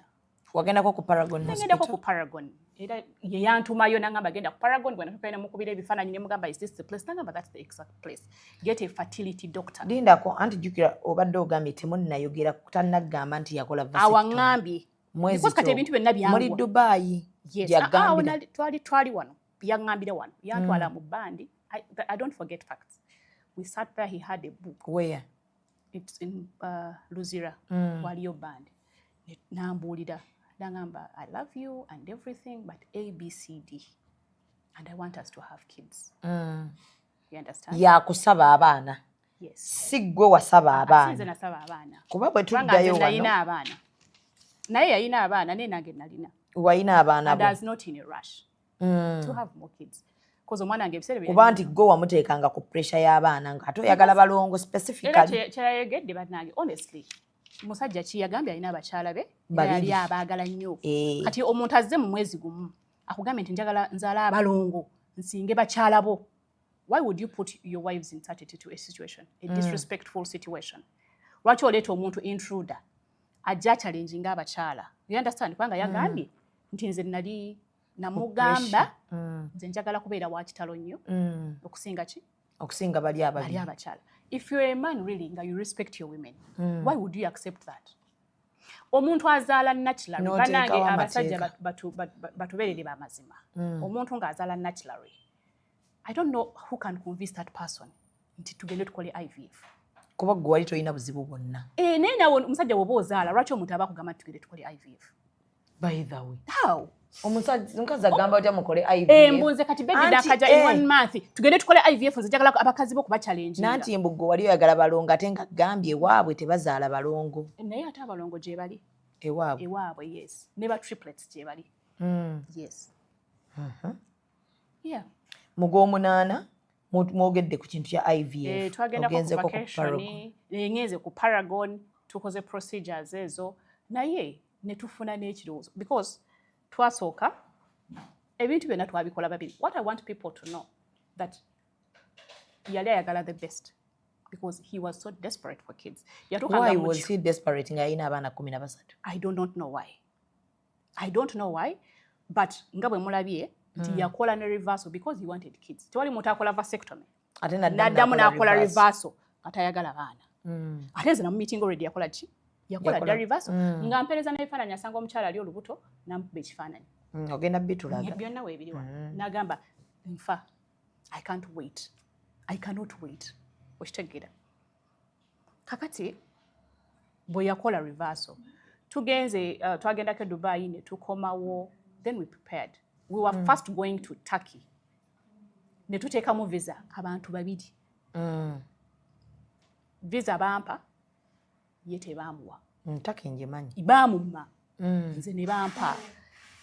Wagendako ku Paragon Hospital?
Nengenda ku Paragon. Era ye yantumayo n'angamba genda ku Paragon bwe natugenda mukubira ebifaananyi ne mugamba is this the place? N'angamba that's the exact place. Get a fertility doctor.
Lindako anti jukira obadde ogambye temunnayogera kutannagamba nti yakola vasectomy.
Awangambye. Because kati ebintu byonna byangwa.
Muri Dubai.
Yes. Twali wano. Yangambira wano. Yantwala mu bandi. I don't forget facts. We sat there, he had a book.
Where?
It's in Luzira, waliyo band. Nambuulira nagamba I love you and everything but ABCD and I want us to have kids. You understand?
Yakusaba abaana.
Yes.
Siggwe wasaba abaana.
Sinze nasaba abaana.
Kuba bwe tuddayo wano.
Nalina abaana. Naye yalina abaana ne nange nalina.
Wayina abaana
And
bo.
I was not in a rush to have more kids. Because omwana wange ebiseera bye.
Kuba nti go wamuteekanga ku pressure y'abaana ng'ate oyagala balongo specifically.
Era kyeyayegedde bannange honestly. Musajja ki yagambye alina abakyala be yali abaagala nnyo. Kati omuntu azze mu mwezi gumu akugambye nti njagala nzaala abalongo nsinge bakyala bo. Why would you put your wives in such a situation, a disrespectful situation? Lwaki oleeta omuntu intruder ajja challenginga abakyala? You understand? Kubanga yagambye nti nze nali namugamba nze njagala kubeera wa kitalo nnyo okusinga ki?
Okusinga bali
abakyala. If you're a man really nga you respect your women, why would you accept that? Omuntu azaala naturally. Banange abasajja batubeerere b'amazima. Omuntu ng'azaala naturally. I don't know who can convince that person nti tugende tukole IVF.
Kuba gwe wali toyina buzibu bwonna.
Naye nawe omusajja bw'oba ozaala lwaki omuntu aba akugamba tugende tukole IVF?
By the way.
How?
Omukazi agamba otya mukole IVF.
Mbuze kati baby dakaja in 1 month. Tugende tukole IVF nze njagala abakazi bo kuba challenge.
Nanti mbugo wali oyagala balongo ate nga gambye waabwe tebazaala balongo.
Naye ate abalongo gye bali.
Ewaabwe.
Yes. Never triplets gye bali. Yes. Yeah.
Mugoomunaana mwogedde ku kintu kya IVF.
Twagenda ku vacation, ngenze ku Paragon, tukoze procedures ezo. Naye ne tufuna n'ekirowoozo because twasooka ebintu byonna twabikola babiri. What I want people to know that yali ayagala the best because he was so desperate for kids.
Why was he desperate nga yina abaana 13?
I do not know why. But nga bwe mulabye nti yakola ne reversal because he wanted kids. Tewali muntu akola vasectomy.
Ate
naddamu n'akola reversal atayagala baana. Ate nze namu meeting already yakola ki? Yakola dda reversal. Nga mpereza n'ebifaananyi asanga omukyala ali olubuto n'amukuba ekifaananyi.
Ogenda bitulaga.
Byonna weebiri wano. N'agamba nfa. I cannot wait. Okitegeera. Kakati bwe yakola reversal. Tugenze twagendako e Dubai ne tukomawo. Then we prepared. We were first going to Turkey. Ne tuteekamu visa abantu babiri. Visa bampa ye tebaamuwa.
Turkey njemanyi.
Baamumma. Nze ne bampa.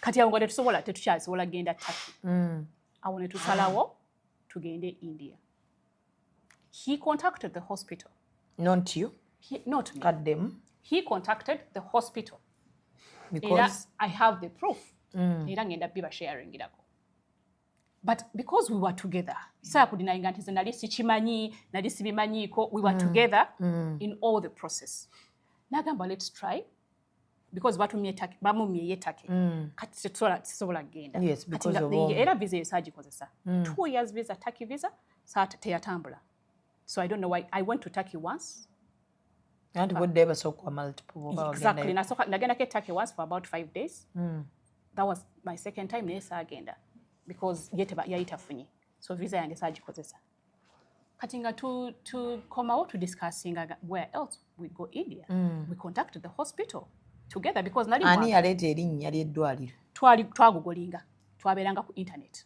Kati awo nga tetukyasobola genda Turkey. Awo ne tusalawo tugende India. He contacted the hospital.
Not you?
Not me.
Cut them.
He contacted the hospital.
Because
I have the proof. Era ngenda biba sharing irako. But because we were together, saya kudinayinga nti nali sikimanyi, nali sibimanyiko, we were together in all the process. Nagamba let's try because bamumye yetake. Kati tisobola genda.
Yes, because of all.
Era visa esagikozesa. 2 years visa, Turkey visa, saata teyatambula. So I don't know why I went to Turkey once.
And what day was so multiple.
Exactly. Nagenda ke Turkey once for about 5 days. That was my second time nesa agenda because yaitafunye. So visa yange sagikozesa. Kati nga to come out to discussing where else we go India. We contacted the hospital together because nali
ani yaleta erinnya ly'eddwaliro.
Twagugolinga. Twaberanga ku internet.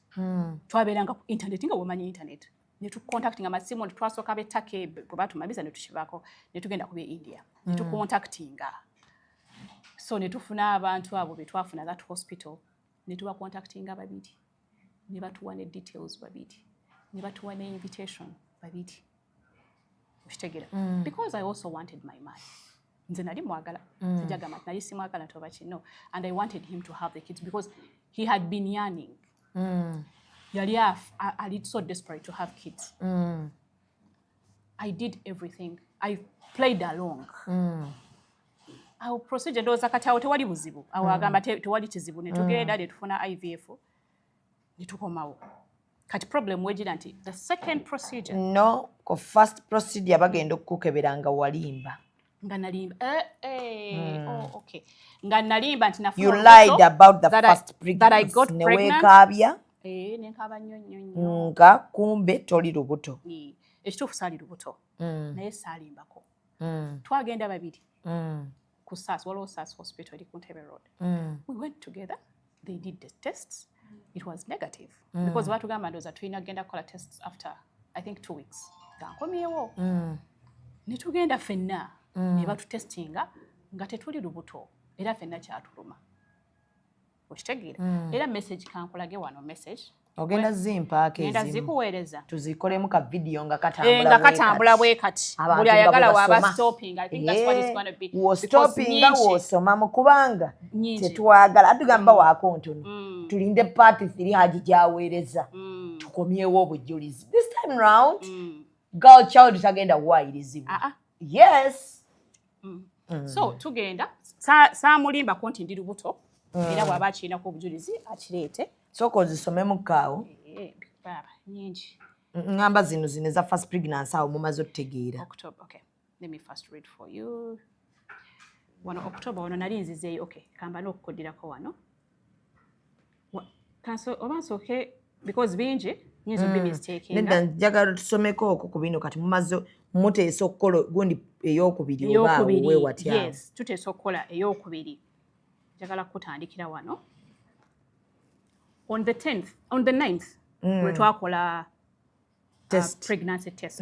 Twaberanga ku internet nga womanyi internet. Ne tu contacting amasimu ne twasooka be Turkey bwe batumabiza ne tushibako ne tugenda ku India. Ne tu contactinga. So ne tufuna abantu abo be twafuna that hospital ne tuba contactinga babiri. Ne batuwa ne details babiri. Ne batuwa ne invitation babiri. Ushitegeera. Because I also wanted my man. Nze nali mwagala. Sijagamba nali simwagala toba kino. And I wanted him to have the kids because he had been yearning. I so desperate to have kids. I did everything. I played along. Our procedure ndoza kati awo tewali buzibu. Awo agamba tewali kizibu ne tugenda ne tufuna IVF ne tukomawo. Kati problem wegira nti the second procedure.
No, ko first procedure bagenda okukeberanga walimba.
Nga nalimba. Oh, okay. Nga nalimba nti nafuna.
You lied about the first pregnancy.
That I got pregnant.
Newekabya.
Nenkaba nnyo.
Nga kumbe toli lubuto.
Ekituufu saali lubuto. Naye saalimbako. twagenda babiri ku SAS waliwo SAS hospital eri ku Ntebe Road. We went together, they did the tests, it was negative because batugamba ndoza tulina genda kola tests after I think 2 weeks gankomyewo ne tugenda fenna ne batutestinga nga tetuli lubuto era fenna kyatuluma okitegeera era message kankolage wano message
ogenda zimpaake
ngenda zikuweereza
tuzikolemu ka video nga
katambula bwe kati buli ayagala waba stopping. I think that's what it's going to be.
Wo stopping nga wosoma mu kubanga tetwagala atugamba waako ntono tulinde part 3 Hajji gyaweereza tukomyewo obujulizi this time round girl child tagenda kuwayirizibwa. Yes.
So tugenda saamulimba konti ndi lubuto era bw'aba akirinako obujulizi akireete
soko zisomemu kaawo
baba nyingi
ngamba zino za first pregnancy awo mumaze otutegeera.
October. Okay, let me first read for you. Wano October wano nali nzizeeyo. Okay, kamba n'okukoddirako wano kanso obanso okay because bingi nyinza be mistaking.
Nenda njagala tusomeko okwo ku bino kati mumaze muteesa okukola gundi ey'okubiri oba we watya.
Yes, tuteesa okukola ey'okubiri. Njagala kutandikira wano on the 9th we twakola pregnancy test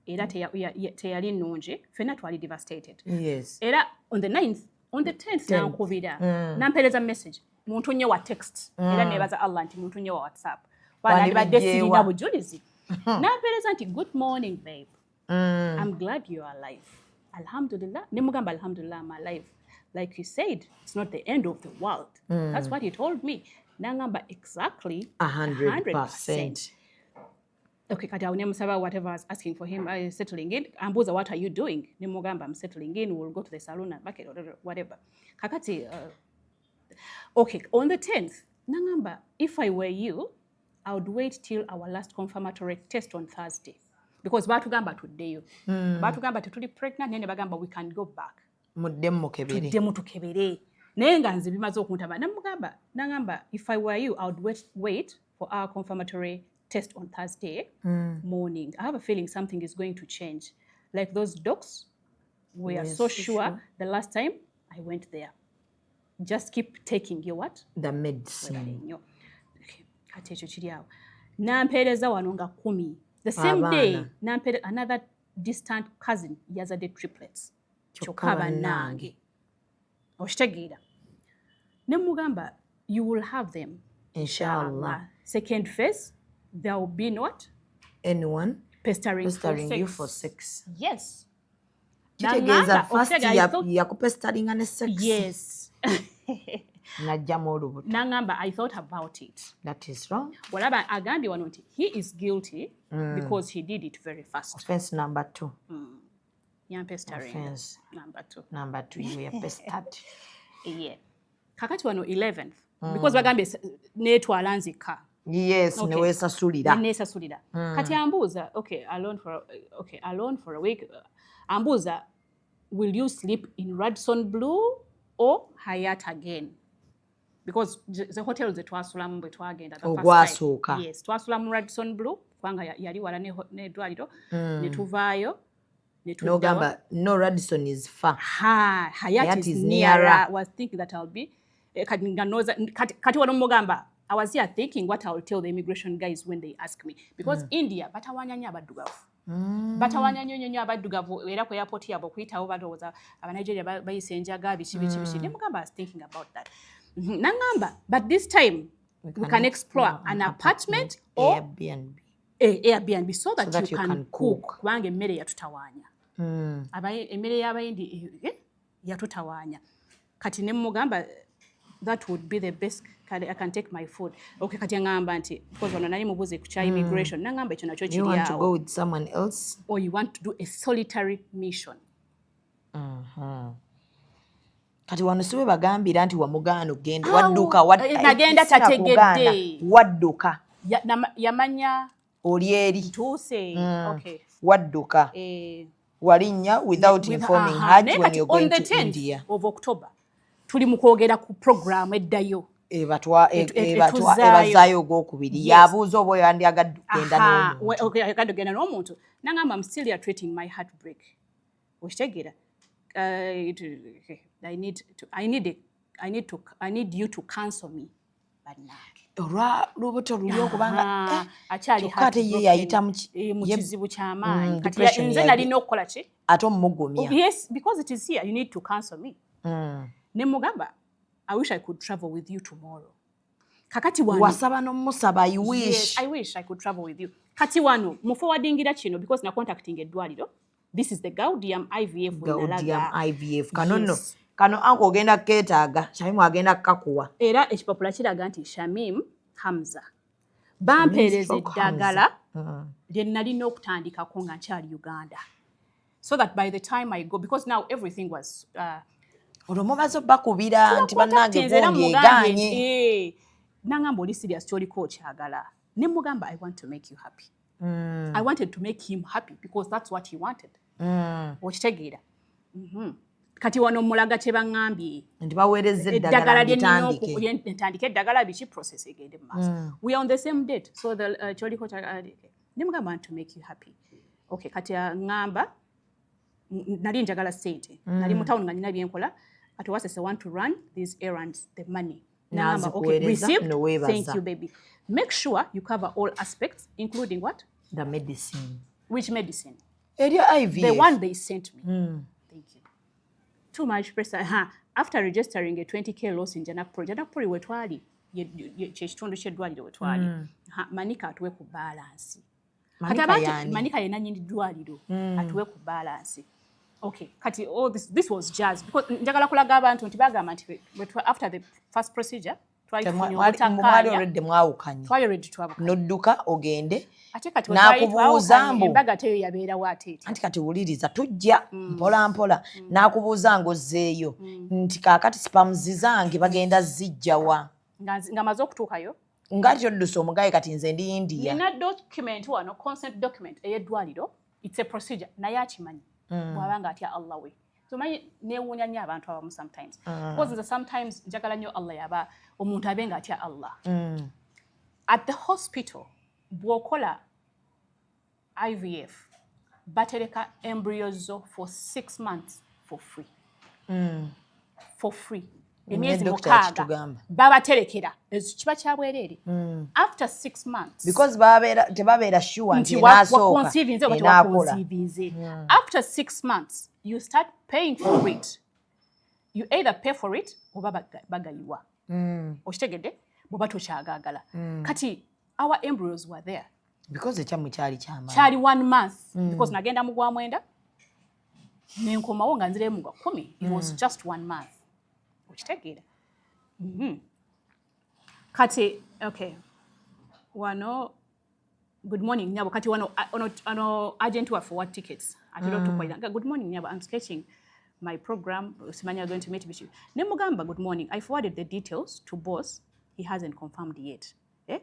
era teyali nnungi fenna twali devastated.
Yes.
Era on the 10th nankubira nampeereza message muntu nnyo wa text era neebaza Allah nti muntu nnyo wa WhatsApp wanalibadde sirina bujulizi nampeereza nti good morning babe, I'm glad you are alive. Alhamdulillah. Nemugamba alhamdulillah I'm alive. Like you said, it's not the end of the world. That's what he told me. Nangamba exactly 100%. Okay, kati awo nemusaba whatever I was asking for him, settling in. Ambuza, what are you doing? Nemugamba, I'm settling in. We'll go to the salon and bucket or whatever. Kakati, okay, on the 10th, Nangamba, if I were you, I would wait till our last confirmatory test on Thursday. Because batugamba today, batugamba tutuli pregnant, nene bagamba we can go back.
Muddemu
tukebere. Naye nga nze bimaze okuntaba namugamba nangamba if I were you I would wait for our confirmatory test on Thursday morning. I have a feeling something is going to change. Like those docs, we are so sure the last time I went there. Just keep taking your what?
The medicine.
Okay. Kati ekyo kiri awo. Nampeereza wano nga 10. The same day, nampeereza another distant cousin yazadde triplets. Chokaba nange. Oshitegeera. Nemugamba, you will have them.
Inshallah.
Second phase, there will be not
anyone
pestering
you for sex.
Yes.
Kitegeeza first yakupestaringa ne sex.
Yes.
Najjamu olubuto.
Nangamba, I thought about it.
That is wrong.
Walaba agambye wano nti he is guilty because he did it very fast.
Offense number 2.
Offense
number 2 you were pestered.
Yeah. Kakati wano 11th because bagambye netwala nzika.
Yes, okay. Newesasulira.
Kati ambuza, alone for a week. Ambuza, will you sleep in Radisson Blue or Hyatt again? Because the hotel ze twasulamu bwe twagenda the first time. Yes, twasulamu Radisson Blue kubanga yali wala ne dwaliro ne tuvaayo.
No gamba, no Radisson is far.
Hyatt is nearer. I was thinking that I'll be kati wano mugamba. I was here thinking what I will tell the immigration guys when they ask me. Because India, batawanyanya abaddugavu. Batawanyanya abaddugavu era ku airport yabo kuyitawo balowooza Abanigeria bayise enjaga biki. Nemugamba, I was thinking about that. Nangamba, but this time we can explore an apartment or Airbnb so that you can cook. Kubanga emmere yatutawanya. Emmere y'abayindi yatutawanya. Kati nemugamba, that would be the best. I can take my food. Okay, kati ngamba nti because wana nali mubuze ku cha immigration nangamba ekyo nakyo kiri
awo. You want to go with someone else
or you want to do a solitary mission?
Kati wano siwe bagambira nti wamugano genda wadduka
nagenda tategedde
wadduka
yamanya
olieri
tuse. Okay,
wadduka walinya without informing Hajji when you're going to India.
Of October tuli mukwogera ku program eddayo
ebazaayo gwokubiri yabuuza oba yandyagadde kugenda n'omuntu.
Okay, agadde kugenda n'omuntu nangamba I'm still treating my heartbreak Okitegera? I need you to cancel me.
Olwa lubuto luli okubanga
akyali
yayita
mu kizibu ky'amaanyi kati nze nalina okukola ki
ate omugumya.
Yes, because it is here, you need to cancel me. Ne mugamba, I wish I could travel with you tomorrow. Kakati wano
wasaba n'omusaba, I wish.
Yes, I wish I could travel with you. Kati wano mu forwardingira kino because na contacting eddwaliro. This is the Gaudium IVF.
Gaudium IVF. Kanono. Kano anko ogenda keetaaga, Shamim agenda kakuwa.
Era ekipapula kiraga nti Shamim Hamza. Bampeereza eddagala lye nalina okutandikako nga nkyali Uganda. So that by the time I go, because now everything was
olomubazo bakubira nti bannange gundi eganye.
Nangamba oli serious kyoliko okyagala. Ne mugamba, I want to make you happy. I wanted to make him happy because that's what he wanted. Okitegeera. Kati wano mulaga kye baŋŋambye
nti baweereza eddagala
ntandike eddagala biki process egende mu maaso. We are on the same date, so the kyoliko ne mugamba, I want to make you happy. Okay, kati ngamba nali njagala ssente, nali mu town nga nina byenkola, at once I want to run these errands, the money. Nangamba, okay, received, thank you baby. Make sure you cover all aspects, including what?
The medicine.
Which medicine?
Area IVF.
The one they sent me. Thank you. Too much pressure. After registering a 20k loss in Janakpuri wetwali, kyekitundu ky'eddwaliro wetwali, manika atuwe ku balance. Manika yena nyindi ddwaliro atuwe ku balance. Okay, kati all this was jazz because njagala kulaga abantu nti bagamba nti after the first procedure
nodduka ogende n'akubuuza mbu
embaga teyo yabeerawo ate
anti kati wuliriza tujja mpola mpola n'akubuuza ng'ozzeeyo nti kaakati spams zange bagenda zijjawa
nga maze okutuukayo
ngati oddusa omugaye kati nze ndi India.
Nina document wano, consent document ey'eddwaliro, it's a procedure naye akimanyi bw'abanga atya Allah we. So manyi neewuunya nnyo abantu abamu sometimes. Because sometimes njagala nnyo Allah yaba omuntu abenga atya Allah. At the hospital bw'okola IVF batereka embryos zo for 6 months for free. For free. Emyezi mukaaga babaterekera kiba kya bwereere. After 6 months
because tebabeera sure nti enaasoka.
After 6 months you start paying for it. You either pay for it oba bagayiwa. Okitegedde bw'oba tokyagaagala. Kati our embryos were there.
Because ekyammwe kyali kyamaanyi.
Kyali 1 month. Because nagenda mu gwa mwenda nenkomawo nga nziremu mu gwa 10. It was just 1 month. Okitegeera. Kati okay. Wano good morning nyabo kati wano agent wa forward tickets. Atiro tukoira. Good morning nyabo, I'm sketching my program. Simanya going to meet with you. Nemugamba, good morning. I forwarded the details to boss. He hasn't confirmed yet.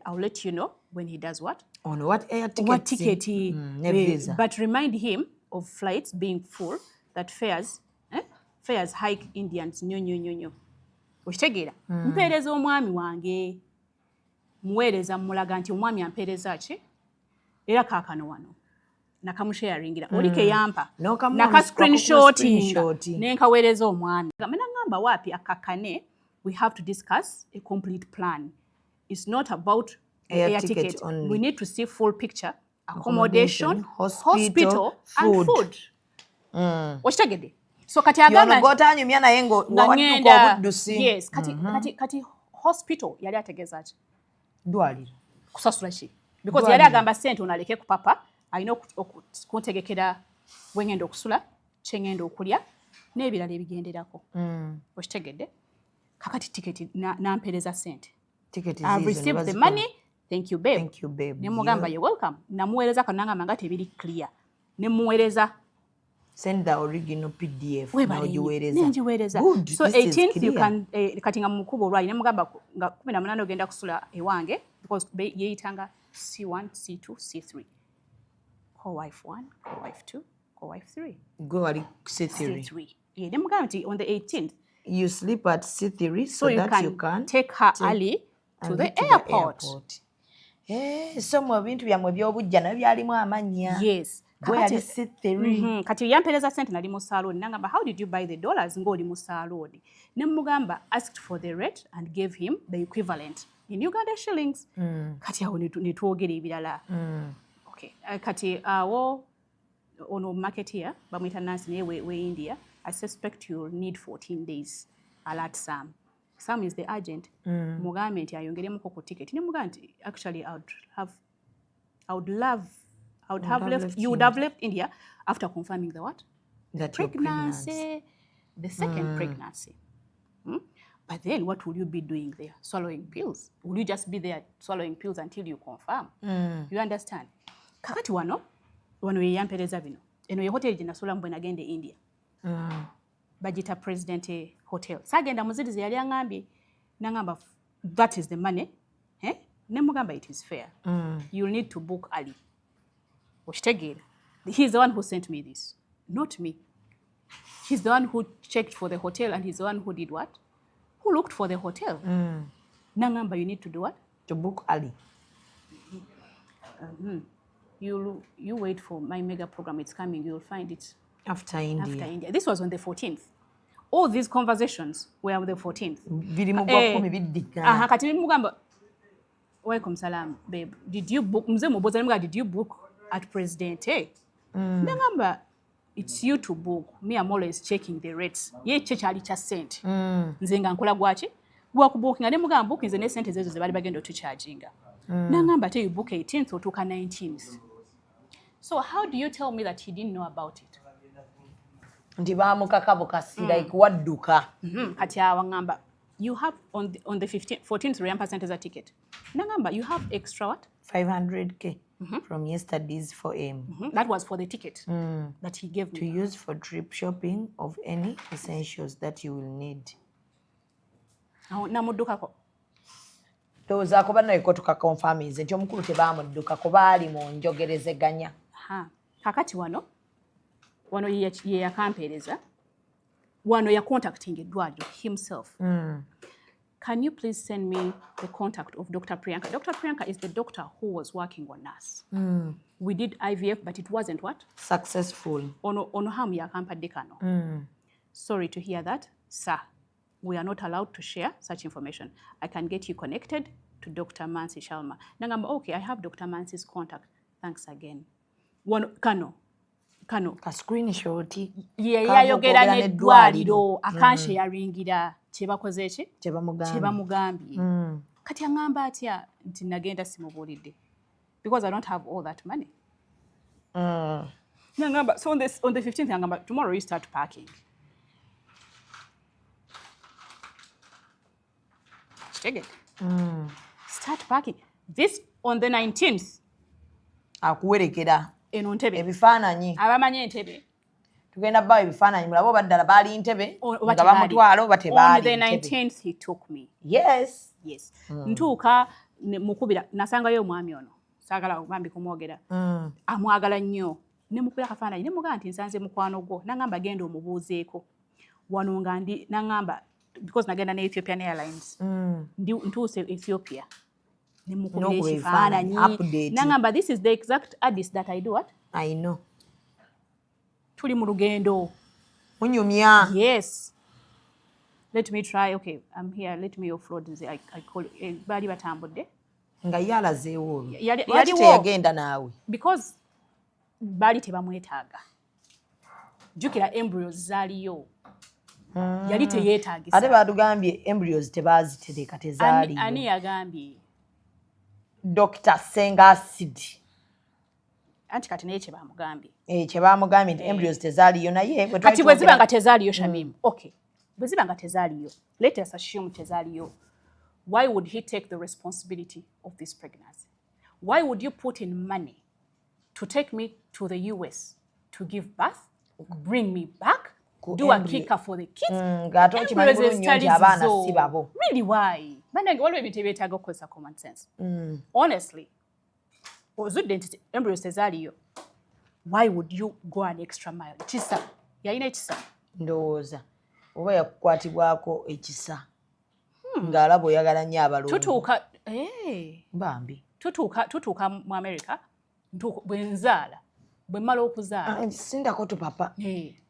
I'll let you know when he does what?
On what air ticket?
What ticket he visa. But remind him of flights being full, that fares hike Indians nyo. Okitegeera. Mpeereza omwami wange. Muweereza mulaga nti omwami ampeereza ki? Era kaakano wano. Nakamusharingira. Olike yampa. Naka screenshot. Nenkaweereza omwami. Gamena ngamba wapi akakane, we have to discuss a complete plan. It's not about air ticket only. We need to see full picture. Accommodation, hospital and food. Okitegeera. So kati agamba
gotanyumya naye ngo wawadduka obuddusi.
Yes, kati hospital yali ategeeza ki?
Dwaliro.
Kusasula ki? Because yali agamba sente onaleke ku papa, alina okuntegekera wengenda okusula, kyengenda okulya, n'ebirala ebigenderako. Okitegedde? Kakati tiketi nampeereza sente. I've received the money. Thank you, babe.
Thank you, babe.
Nemugamba you're welcome. Namuweereza kanangamba nga tebiri clear. Nemuweereza
send the original PDF.
Nenjiweereza.
Good.
So 18th you can kati nga mukubo olwali nemugamba nga 18 ogenda kusula ewange because yeeyitanga C1, C2, C3. Co-wife 1, co-wife 2, co-wife 3.
Go at C3.
Yeah, nemugamba nti on the 18th
you sleep at C3 so that you can
take her early to the airport.
So mu bintu byamwe by'obujja nabyo byalimu amanya.
Yes. kati yampereza sente nali mu salon nangamba how did you buy the dollars ng'oli mu salon ne mugamba asked for the rate and gave him the equivalent in Uganda shillings kati awo ne twogera ebirala okay kati awo ono market here bamwita Nancy naye we India I suspect you'll need 14 days alert Sam is the agent mugambe nti ayongeremuko ku ticket ne mugamba nti actually I would have left you would have left India after confirming the what?
That
pregnancy. The second pregnancy. But then what will you be doing there? Swallowing pills? Will you just be there swallowing pills until you confirm? You understand? Kakati wano yeyampereza bino. Eno ye hotel gye nasula mbwe nagende India. Bagita President Hotel. Sagenda muzirize yali angambye nangamba that is the money. Ne mugamba it is fair. You'll need to book early. He's the one who sent me this, not me. He's the one who checked for the hotel and he's the one who did what? Who looked for the hotel. Nangamba, you need to do what?
To book early.
You wait for my mega program. It's coming. You'll find it
after India.
This was on the 14th. All these conversations were on the 14th. Kati mugamba, welcome salam, babe. Did you book? Mzee muboza nimuga, did you book at President? Nangamba, it's you to book. Me, I'm always checking the rates. Ye chechali cha sent. Nzenga nkola gwachi. Gwa kubookinga ne mugamba booking ze ne sente zezo ze bali bagenda to charginga. Nangamba te you book 18th or tuka 19th. So how do you tell me that he didn't know about it?
Ndi bamukakabo kasira ikuwadduka.
Kati awangamba. You have on the 14th Riyampa as a ticket. Nangamba, you have extra what?
500k from yesterday's 4am.
That was for the ticket that he gave me.
To use for trip shopping of any essentials that you will need.
Namudukako.
Those are Kobana Kotuka confirm is a Jomku Tebam Duka Kobali Mon Jogerezeganya.
Kakati wano ye akampereza. Wano ya contacting Edward himself. Can you please send me the contact of Dr. Priyanka? Dr. Priyanka is the doctor who was working on us. We did IVF, but it wasn't what?
Successful.
Ono hamu ya kampadde kano. Sorry to hear that, sir. We are not allowed to share such information. I can get you connected to Dr. Mansi Shalma. Nangamba, okay, I have Dr. Mansi's contact. Thanks again. Kano.
Ka screenshot.
Yayogera n'eddwaliro akansharingira kyebakoze eki kyebamugambye kati angamba atya nti nagenda simubuulidde because I don't have all that money. Nangamba, so on the 15th angamba, tomorrow you start packing. Start packing. This on the 19th.
Akuwerekera.
Eno Ntebe.
Ebifaananyi.
Abamanyi Ntebe.
Tugenda bawo ebifaananyi mulabo baddala baali Ntebe nga bamutwala oba tebaali.
On the 19th he took me.
Yes.
Ntuuka mukubira nasangayo omwami ono. Saagala bambi kumwogera. Amwagala nnyo. Ne mukubira akafaananyi ne mugamba nti nsanze mukwano gwo. Nangamba genda omubuuzeeko. Wano nga ndi nangamba because nagenda ne Ethiopian Airlines. Ntuuse Ethiopia. Nangamba, this is the exact Addis that I do what?
I know.
Tuli mu lugendo.
Munyumya.
Yes. Let me try. Okay, I'm here. Let me offload. I call it. Bali batambudde.
Nga yalazeewo.
Yali
yagenda naawe.
Because bali tebamwetaaga. Jukira embryos zaaliyo. Yali teyeetaagisa.
Ate batugambye embryos tebaazitereka tezaaliyo.
Ani yagambye?
Dr. Senga Sid.
Anti kati naye kyebamugambye.
Kyebamugambye nti embryos tezaaliyo naye
kati bwe ziba nga tezaaliyo Shamim. Okay. Bwe ziba nga tezaaliyo. Let us assume tezaaliyo. Why would he take the responsibility of this pregnancy? Why would you put in money to take me to the US to give birth, bring me back, do a kicker for the kids? Really, why? Common sense. Honestly, embryos tezaaliyo. Why would you go an extra mile? Chisa. Yalina ekisa.
Ndowooza. Oba yakukwatibwako ekisa. Ng'alaba oyagala nnyo abalongo.
Tutuuka
bambi.
Tutuuka mu America. Bwe nzaala. bwe mmala okuzaala
sindako to papa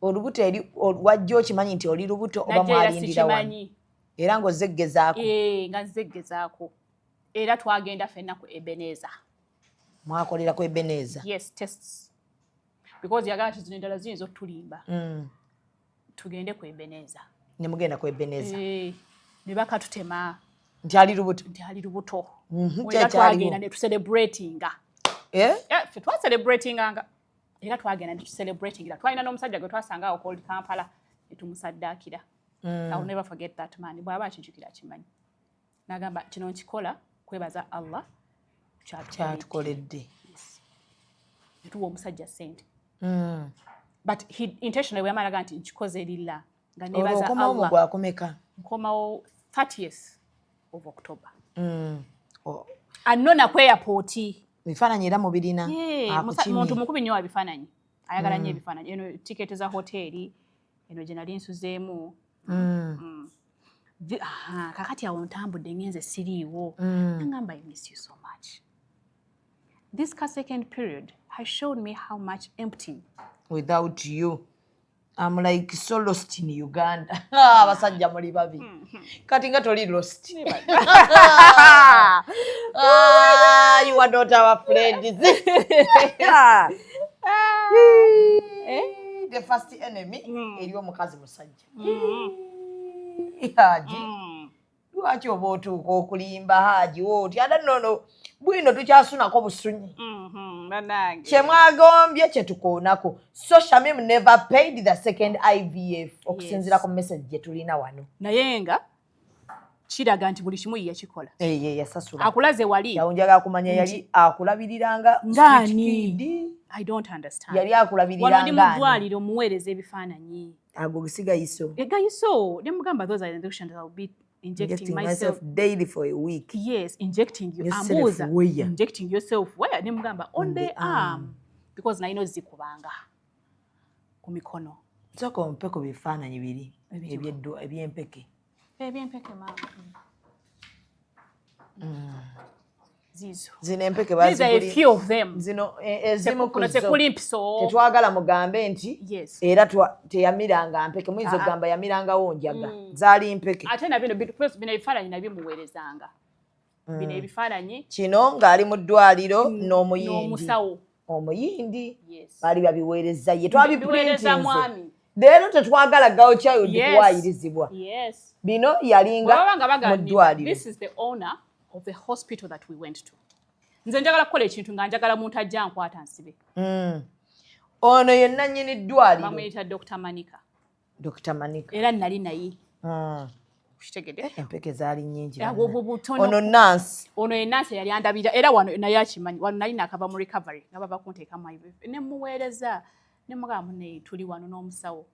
olubuto eri wajja okimanyi nti oli lubuto oba mwalindira wano era ng'ozeggezaako
nga nzeggezaako era twagenda ffenna ku Ebeneza
mwakolera ku Ebeneza
yes tests because yagala zino endala ziyinza otulimba tugende ku Ebeneza
ne mugenda ku Ebeneza
ne bakatutema
nti ali lubuto
era twagenda ne tucelebratinga ffe twacelebratinganga era twagenda ne tucelebratingira twalina n'omusajja gwe twasanga awo called Kampala ne tumusaddaakira I'll never forget that man bw'aba akinjukira akimanyi n'agamba kino nkikola kwebaza Allah
kyatukoledde
ne tuwa omusajja ssente but he intentionally bwe yamalaga nti nkikoze lilla nga nebaza Allah
okomawo gwakomeka
nkomawo 30th of October anona ku airport
bifaananyi era mu birina
muntu mukubi nnyo wa bifaananyi ayagala nnyo ebifaananyi eno tiketi za hoteri eno gye nali nsuzeemu kakati awo ntambudde ngenze siriiwo nagamba I miss you so much. This second period has shown me how much empty
without you I'm like so lost in Uganda. Abasajja muli babi. Kati nga toli lost. You are not our friends. The first enemy eri omukazi musajja. Hajji. Lwaki oba otuuka okulimba Hajji woti adannono bwino tukyasunako busunyi. Kyemwagombye kyetukoonako. So Shamim never paid the second IVF okusinziira ku message gye tulina wano.
Naye nga kiraga nti buli kimu yakikola.
Yasasula.
Akulaze wali.
Yawunjaga kumanya yali akulabiriranga
ngani. I don't understand.
Yali akulabiriranga ngani.
Wano ndi mu ddwaliro muweereza ebifaananyi.
Ago gisigayiso.
Gayiso. Ne mugamba those are the injections I'll be injecting myself
daily for a week.
Yes, injecting you. Amuza. Injecting yourself where? Ne mugamba on the arm. Because na ino zikubanga. Ku mikono.
Soko mpeko bifaananyi biri. Ebyempeke.
Ebyempeke mama. Zizo.
Zino empeke
These are a few of them.
Zino ezimu
kuzo.
Tetwagala mugambe nti era teyamiranga mpeke mwizo gamba yamirangawo njaga. Zaali mpeke.
Ate na bino ebifaananyi nabyo muweerezanga. Bino ebifaananyi.
Kino ng'ali mu ddwaliro n'omuyindi.
N'omusawo.
Omuyindi. Baali babiweereza ye. Twabiweereza
mwami.
Leero tetwagala gawo kyayo ndikuwayirizibwa. Bino yalinga mu ddwaliro.
This is the owner of the hospital that we went to. Nze njagala kukola ekintu nga njagala muntu ajja nkwata nsibe.
Ono ye nannyini ddwaliro.
Bamuyita Dr. Manika.
Dr. Manika.
Era nali naye. Kukitegedde.
Empeke zaali nnyingi.
Ono
nurse.
Ono ye nurse yali andabira era wano naye akimanyi. Wano nali nakava mu recovery nga baba kunteekamu IVF. Ne muweereza ne mugamba ne tuli wano n'omusawo.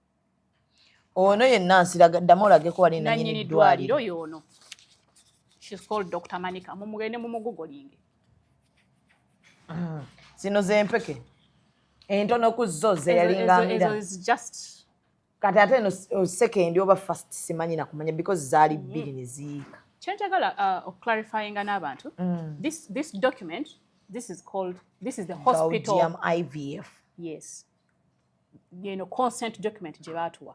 Ono ye nurse ddamu olageko wali nannyini ddwaliro
y'ono. She's called Dr. Manika. Mumugende mumugogolinge.
Zino z'empeke. Entono ku zo ze yalingamira.
Is just
kati ate no second oba first simanyi nakumanya because zaali bbiri ne ziika.
Kyenjagala clarifying n'abantu. This document, this is the hospital
Belgium IVF.
Yes. You know, consent document gye baatuwa.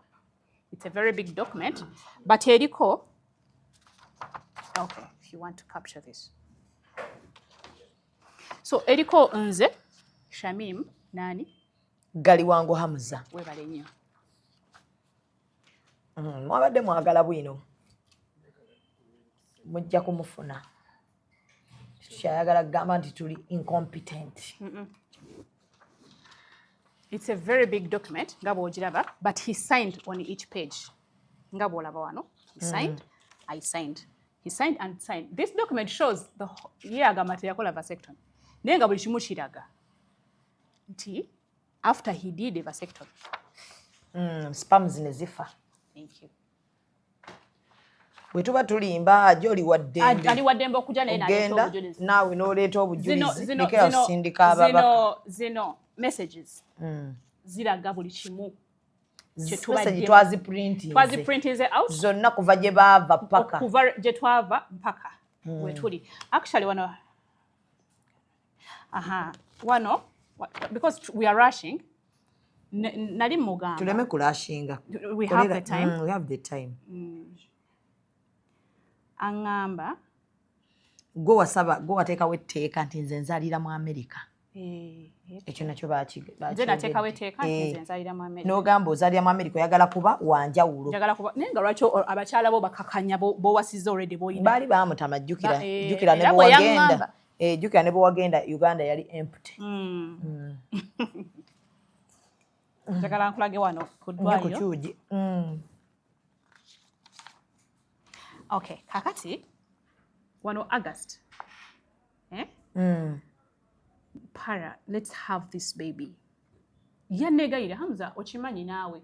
It's a very big document, but eriko. Okay, if you want to capture this. So eriko nze Shamim nani?
Gali wangu Hamza.
Webale nnyo.
Mwabadde mwagala bwino. Mujja kumufuna. Kyayagala gamba nti tuli incompetent.
It's a very big document, nga bw'ogiraba, but he signed on each page. Nga bw'olaba wano. He signed, I signed. He signed and signed. This document shows the year agamba Yakola vasectomy. Naye nga buli kimu kiraga nti after he did a vasectomy.
Spams ne zifa.
Thank you.
Bwe tuba tulimba ajja oli waddembe.
Ali waddembe okujja naye n'aleeta obujulizi.
Naawe n'oleeta obujulizi. Nekera osindika ababaka.
Zino messages. Ziraga buli kimu.
Message twaziprintinze
out.
Zonna kuva gye baava paka.
Kuva gye twava mpaka. Wetuli. Actually wano. Wano because we are rushing. Nali mugamba.
Tuleme kurashinga.
We have the time.
We have the time.
Angamba.
Go wateka wetteeka nti nze nzalira mu America. Ekyo nakyo
nze nateekawo etteeka nti nze nzalira mu America.
N'ogamba ozalira mu America oyagala kuba wanjawulo.
Njagala kuba naye nga lwaki abakyala bo bakakanya bowasiza already boyina.
Baali bamutama jjukira ne bwagenda. Jjukira ne bwagenda Uganda yali empty.
Njagala nkulage wano ku ddwaliro. Okay, kakati wano August. Para, let's have this baby. Yanegayira Hamza okimanyi naawe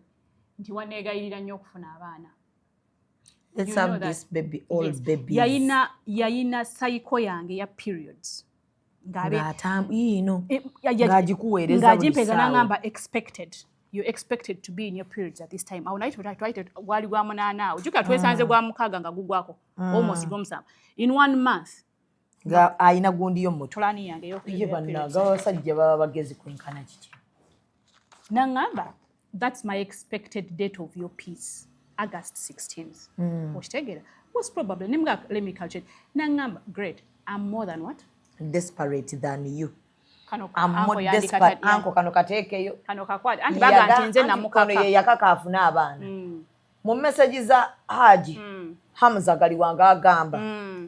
nti wanegayirira nnyo okufuna abaana.
Let's have this baby, all babies.
Yayina cycle yange ya periods.
Ngajikuweereza buli
mpega ngamba expected. You're expected to be in your periods at this time. Awo naye twali gwali gwa munaana. Ojjukira twesanze gwa mukaaga nga gugwako. Almost gwomusamba. In 1 month.
Nga ayina gundi yo muto.
Plani yange
y'okuyibana abasajja baba bagezi kwenkana kiki.
Nangamba, that's my expected date of your peace. August 16th. Okitegera? Most probably. Let me calculate. Nangamba, great. I'm more than what?
Desperate than you.
I'm more desperate.
Anko kano kateekeyo.
Kano kakwata. Anti baga nti nze namukaka.
Ye yakaka afuna abaana. Mu message za Hajji. Hamza gali wanga agamba.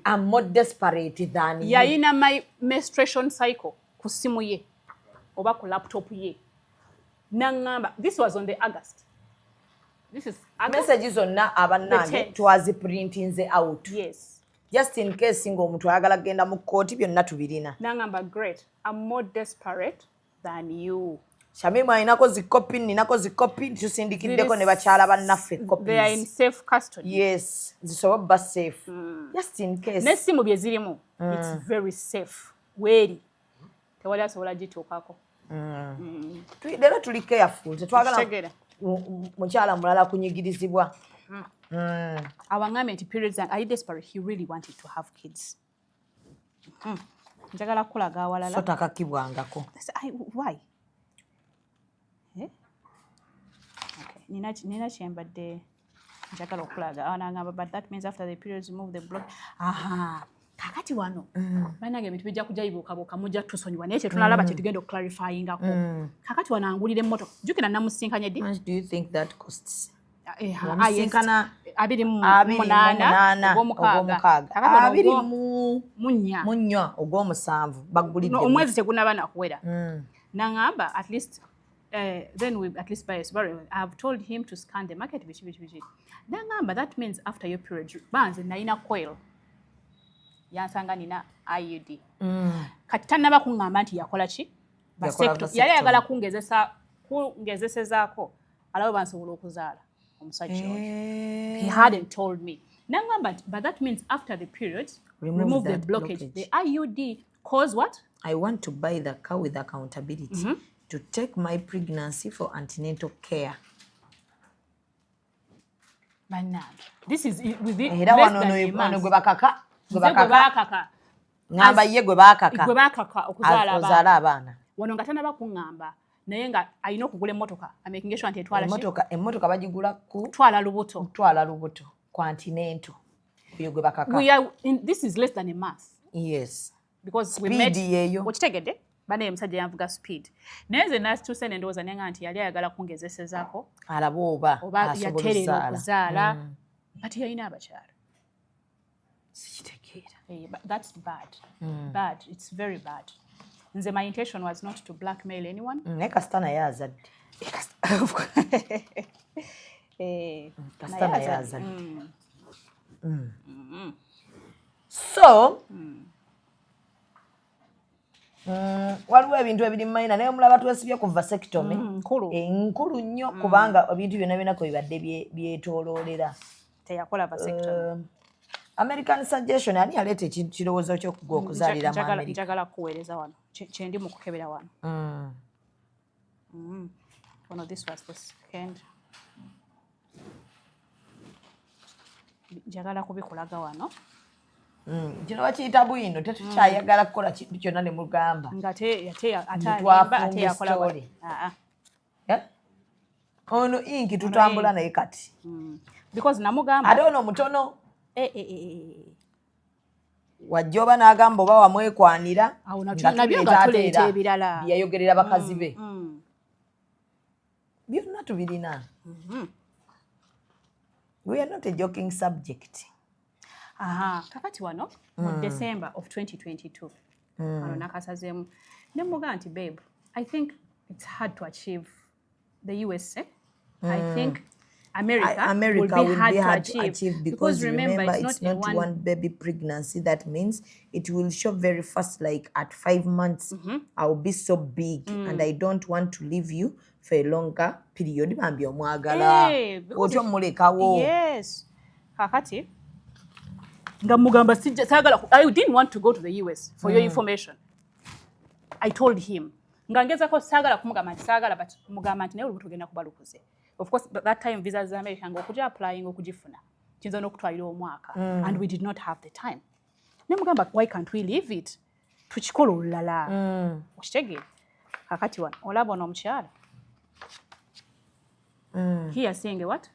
I'm more desperate than you.
Yayina my menstruation cycle ku simu ye. Oba ku laptop ye. Nangamba, this was on the August. This is August.
Messages onna abanange twazi printing ze out.
Yes.
Just in case ngo omuntu ayagala genda mu court byonna tubirina.
Nangamba, great. I'm more desperate than you.
Shamim ayinako zikopi ninako zikopi tusindikiddeko ne bakyala bannaffe copies.
They are in safe custody.
Yes, zisobola safe. Just in case.
Nesimu bye zirimu. It's very safe. Weri. Tewali asobola gituukako.
Lero tuli careful. Tetwagala mukyala mulala kunyigirizibwa.
Awangame nti periods are desperate. He really wanted to have kids. Njagala kulaga awalala.
So takakibwangako.
Why? Okay. Nina kyembadde njagala okulaga. Anangamba, but that means after the periods remove the block. Kakati wano. Banage ebintu bijja kujja ibuukabuuka mujja tusonyiwa naye kye tunalaba kye tugenda okclarifyingako. Kakati wano angulira emmotoka. Jjukira namusinkanye ddi?
How much do you think that costs?
Musinkana
28 ogw'omukaaga ogw'omusanvu baggulidde
omwezi tegunaba nakuwera. Nangamba at least then we at least buy a Subaru. I've told him to scan the market biki. Nangamba, that means after your period banze nalina coil. Yansanga nina IUD. Kati tannaba kuŋŋamba nti yakola ki? Vasectomy. Yali ayagala kungezesezaako alabo bansobola okuzaala omusajja oyo. He hadn't told me. Nangamba, but that means after the period remove the blockage. The IUD cause what?
I want to buy the car with accountability to take my pregnancy for antenatal care.
This is within less than a month. Gwe bakaka.
Ngamba ye gwe bakaka.
Gwe bakaka okuzaala abaana. Wano nga tanaba kuŋŋamba naye nga alina okugula emmotoka amaking sure nti etwala
emmotoka bagigula ku
twala lubuto
ku antenatal. Yo gwe bakaka.
This is less than a month.
Yes.
Because we made yeyo. Okitegedde? Bane musajja yanvuga speed. Naye nze nasituse ne ndowooza nenga nti yali ayagala kungezesezaako.
Alaba oba
yaterera okuzaala. But yalina abakyala. But that's bad. Bad. It's very bad. Nze, my intention was not to blackmail anyone.
Ne kasitana yazadde. Kasitana yazadde. So, waliwo ebintu ebiri mayina naye omulaba twesibye ku vasectomy nkulu nnyo kubanga ebintu byonna binako bibadde byetooloolera.
Teyakola vasectomy.
American suggestion ani yaleeta ekirowoozo ky'okugwa okuzaalira mu America.
Njagala kuweereza wano kye ndi mu kukebera wano. This was the second. Njagala kubikulaga wano.
Kino bakiyita bwino tetukyayagala kukola kintu kyonna ne mugamba.
Nga ate yakola bwa.
Ono inki tutambula naye kati.
Because namugamba.
Ate ono mutono. Wajjoba n'agamba oba wamwekwanira.
Nabyo nga tuleeta ebirala.
Yayogerera bakazi be. Byonna tubirina. We are not a joking subject.
Kakati wano mu December of 2022 ano nakasazemu ne muga nti babe, I think it's hard to achieve the USA. I think America will be hard to achieve because remember it's not one
baby pregnancy. That means it will show very fast, like at 5 months I'll be so big and I don't want to leave you for a longer period. Bambi omwagala otyo mulekawo.
Yes, kakati ngamugamba sagala. I didn't want to go to the US for your information. I told him ngangezako sagala kumugamba sagala, but mugamba nti naye olutugenda kubalukuze. Of course that time visa za America ngokuja applying okujifuna kinza n'okutwalira omwaka and we did not have the time. Nemugamba why can't we leave it tukikola olulala. Okitegeera kakati wano olaba n'omukyala here saying what?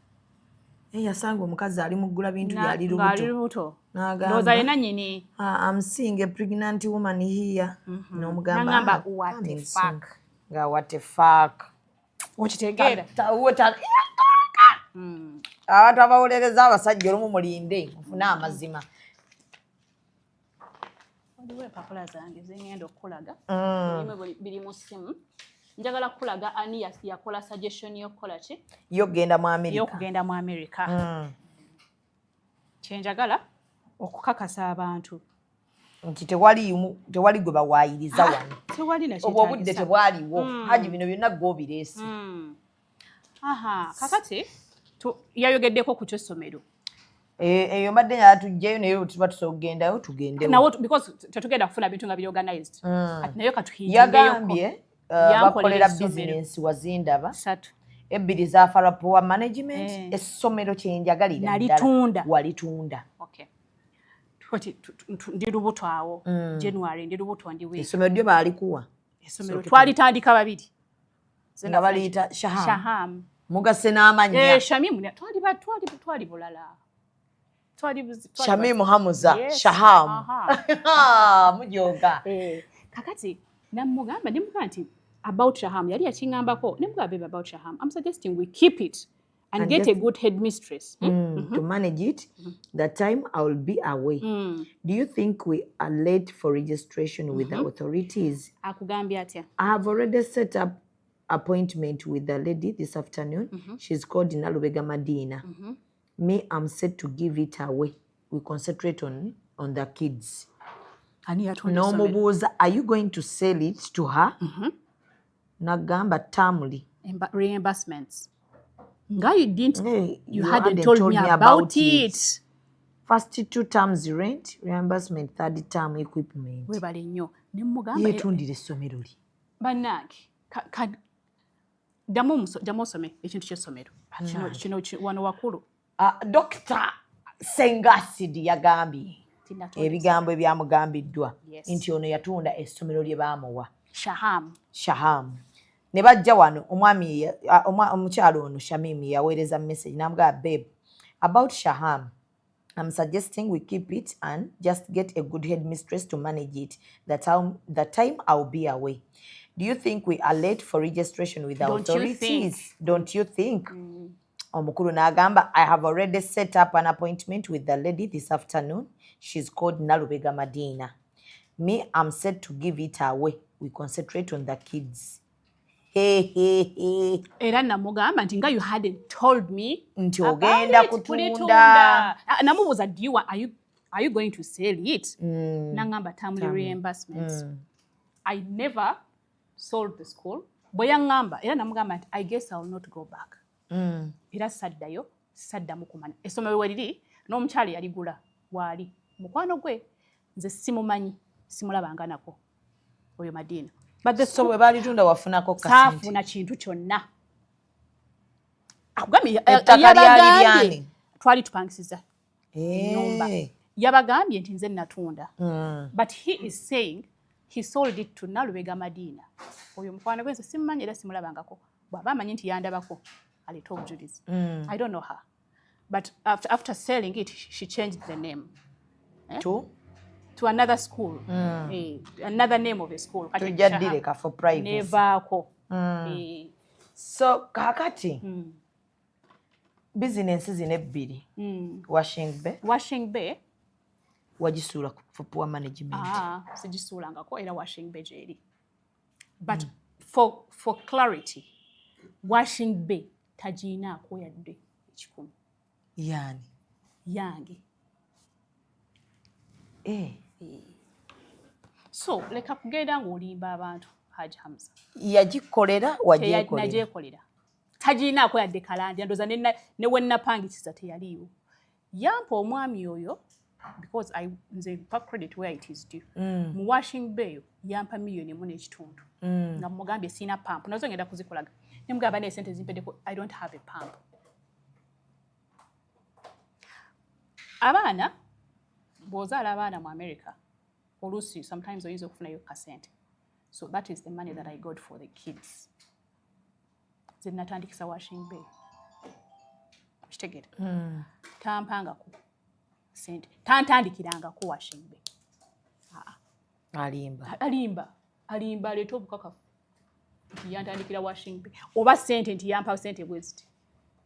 Yasanga omukazi ali mugula bintu byali lubuto.
Ndoza yena nyini.
I'm seeing a pregnant woman here. N'omugamba
what the fuck.
Nga what the fuck.
Okitegeera.
Abantu abawulereza abasajja olumu mulinde mufune amazima.
Waliwo Mpapula zange zengenda okulaga. Biri mu simu. Njagala kulaga ani yakola suggestion y'okukola ki?
Y'okugenda mu America.
Y'okugenda mu America. Kyenjagala okukakasa abantu
nti tewali gwe bawaayiriza wano.
Tewali na
obwo obudde tebwaliwo. Hajji bino byonna gw'obireese.
Kakati yayogeddeko ku ky'essomero.
Eyo mbadde nyala tujjayo naye tuba tusogendayo tugendewo.
Nawo because tetugenda kufuna bintu nga byorganized. Nayo katuhiigeyo.
Yagambye bakolera business wazindaba. 3 ebbiri za Farapoa management. Essomero kyenjagalira
nalitunda.
Walitunda.
Okay. Ndi lubuto awo. January ndi lubuto ndi week.
Essomero lyo balikuwa.
Essomero twalitandika babiri.
Nga baliyita
Shaham.
Mugase n'amanya.
Shamim twali bulala.
Shamim Hamuza. Shaham. Mujoga.
Kakati namugamba nti about Shaham yali yakingambako nemugamba about Shaham. I'm suggesting we keep it and get a good headmistress
to manage it. That time I will be away. Do you think we are late for registration with the authorities?
Akugambye atya?
I have already set up appointment with the lady this afternoon. She's called Nalubega Madina. Me, I'm set to give it away. We concentrate on the kids. No mubuuza, are you going to sell it to her? Nagamba tamuli.
Reimbursements. Nga you didn't, you hadn't told me about it.
First 2 terms rent, reimbursement, 3rd term equipment.
Webale nnyo. Nemugamba
yetundire essomero li.
Bannange, ddamu osome ekintu ky'essomero. Kino wano wakulu.
Dr. Sengasidi yagambye ebigambo ebyamugambiddwa nti ono yatunda essomero lye baamuwa. Shaham. Ne bajja wano omwami omukyalo ono Shamim yaweereza message n'amugamba babe about Shaham. I'm suggesting we keep it and just get a good headmistress to manage it. The time I'll be away. Do you think we are late for registration with the authorities? Don't you think? Omukulu n'agamba I have already set up an appointment with the lady this afternoon. She's called Nalubega Madina. Me, I'm set to give it away. We concentrate on the kids.
Era namugamba nti nga you hadn't told me
nti ogenda kutunda.
Namubuuza are you going to sell it? Nangamba tamuli reimbursements. I never sold the school. Bwe yaŋŋamba era namugamba nti I guess I will not go back. Era saddamu kumanya. Essomero we liri n'omukyala yaligula waali. Mukwano gwe nze simumanyi simulabanga nako oyo Madina.
But the so we balitunda wafunako kasente.
Saafuna kintu kyonna. Akugambye yabagambye twali tupangisiza ennyumba yabagambye nti nze natunda but he is saying he sold it to Nalubega Madina oyo mukwano gwe simumanyi era simulabangako bw'aba amanyi nti yandabako aleta obujulizi I don't know her but after selling it she changed the name to another school another name of a school
tujaddire for privacy
nevaako
so kakati business zine ebbiri washing bay wagisuula for poor management
sijisuulangako era washing bay gyeri but for clarity washing bay tagiinaako yadde ekikumi yange so leka kugenda ng'olimba abantu Hajji Hamza
yagikolera
wagyekolera tagiinaako yadde kalandi ndoza ne wennapangisiza teyaliiwo yampa omwami oyo because nze mpa credit where it is due mu washing bay yampa $1.5 million nga mugambye siina pampu nazo ngenda kuzikolaga ne mugamba ne sente zimpeddeko I don't have a pump abaana bw'ozaala abaana mu America oluusi sometimes oyinza okufunayo kasente so that is the money that I got for the kids nze natandikisa washing bay kitegere tampangako sente tantandikirangako washing bay alimba aleeta obukakafu nti yantandikira washing bay oba sente nti yampa sente bweziti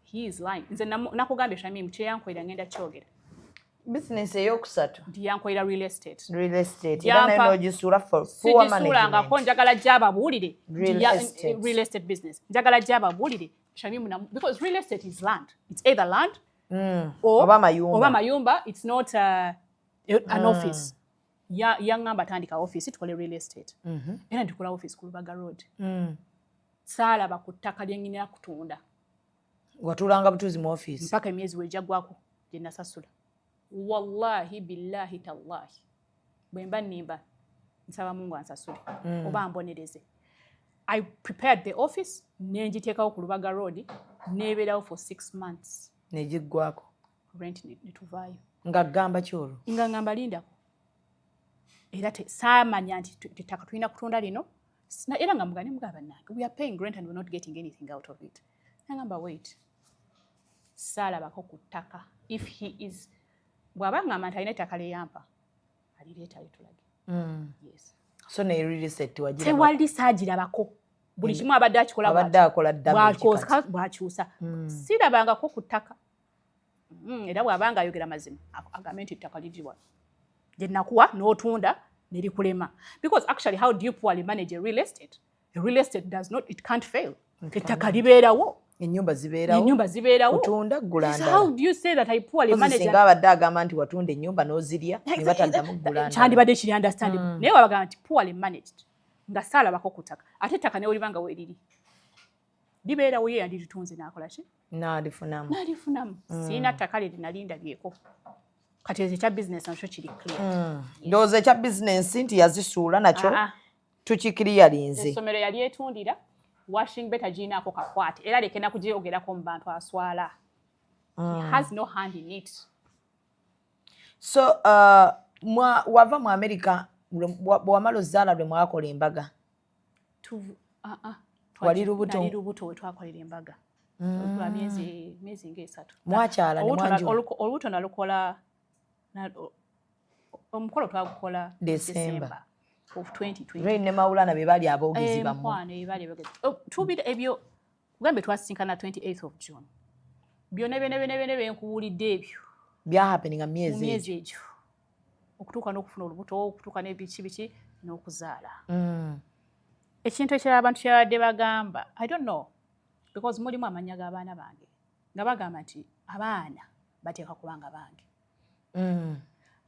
he is lying nze nakugambye Shamim kyeyankolera ngenda kyogera
business eyokusatu
nti yankolera real estate
era nayo n'ogisuula for poor management
sijisuulangako njagala gyababuulire real estate business njagala gyababuulire Shamim because real estate is land it's either land oba mayumba it's not an office yaŋŋamba tandika office tukole real estate era ndikola office ku Lubaga road saalaba ku ttaka lyennyinira kutunda
watulanga butuuzi mu office
mpaka emyezi wejagwako gye nasasula wallahi billahi tallahi bwe mba nnimba nsaba Mungu ansasule oba ambonereze I prepared the office nenjiteekawo ku Lubaga road nebeerawo for 6 months
nejiggwako
rent netuvaayo
nga gamba kyolwo
nga ngamba lindako era saamanya nti ettaka tulina kutunda lino era nga mugane mugaba nange we are paying rent and we're not getting anything out of it nangamba wait saalabako ku ttaka if he is bw'aba ngamba nti alina ettaka lyeyampa alireeta litulage yes
so ne real estate
tewali saagirabako buli kimu abadde akikola bwakyusa sirabangako ku ttaka era bw'abanga ayogera mazima agambe nti ettaka ligiwa gye nakuwa n'otunda ne likulema because actually how do you poorly manage a real estate does not it can't fail ettaka libeerawo
ennyumba zibeerawo otunda ggulanda
so how do you say that I poorly manage
singa abadde agamba nti watunda ennyumba n'ozirya ne bataddamu ggulanda
kyandibadde kiri understandable naye wabagamba nti poorly managed nga saalabako ku ttaka ate ettaka ne olibanga weeriri libeerawo ye yandilitunze n'akola ki n'alifunamu siina ttaka lye linalindabyeko kati ezo ekya business nakyo kiri clear
ndowooza ekya business nti yazisuula nakyo tukikiriyalinze
essomero yali etundira washing bay tagiinaako kakwate era lekena kugyogerako mu bantu aswala he has no hand in it
so wava mu America bw'amala ozzaala lwe mwakola embaga wali
lubuto we twakolera embaga lwa myezi nga 3
mwakyala
olubuto nalukola omukolo twagukola December of 2020
Rain ne Maulana be bali aboogezi
tubira ebyo ugambe twasinkana 28th of June byone bene nkuwulidde ebyo
bya happening a myezi
egyo okutuuka n'okufuna olubuto okutuuka n'ebiki n'okuzaala ekintu ekirala abantu kyabadde bagamba I don't know because mulimu amanya g'abaana bange nga bagamba nti abaana bateeka kubanga bange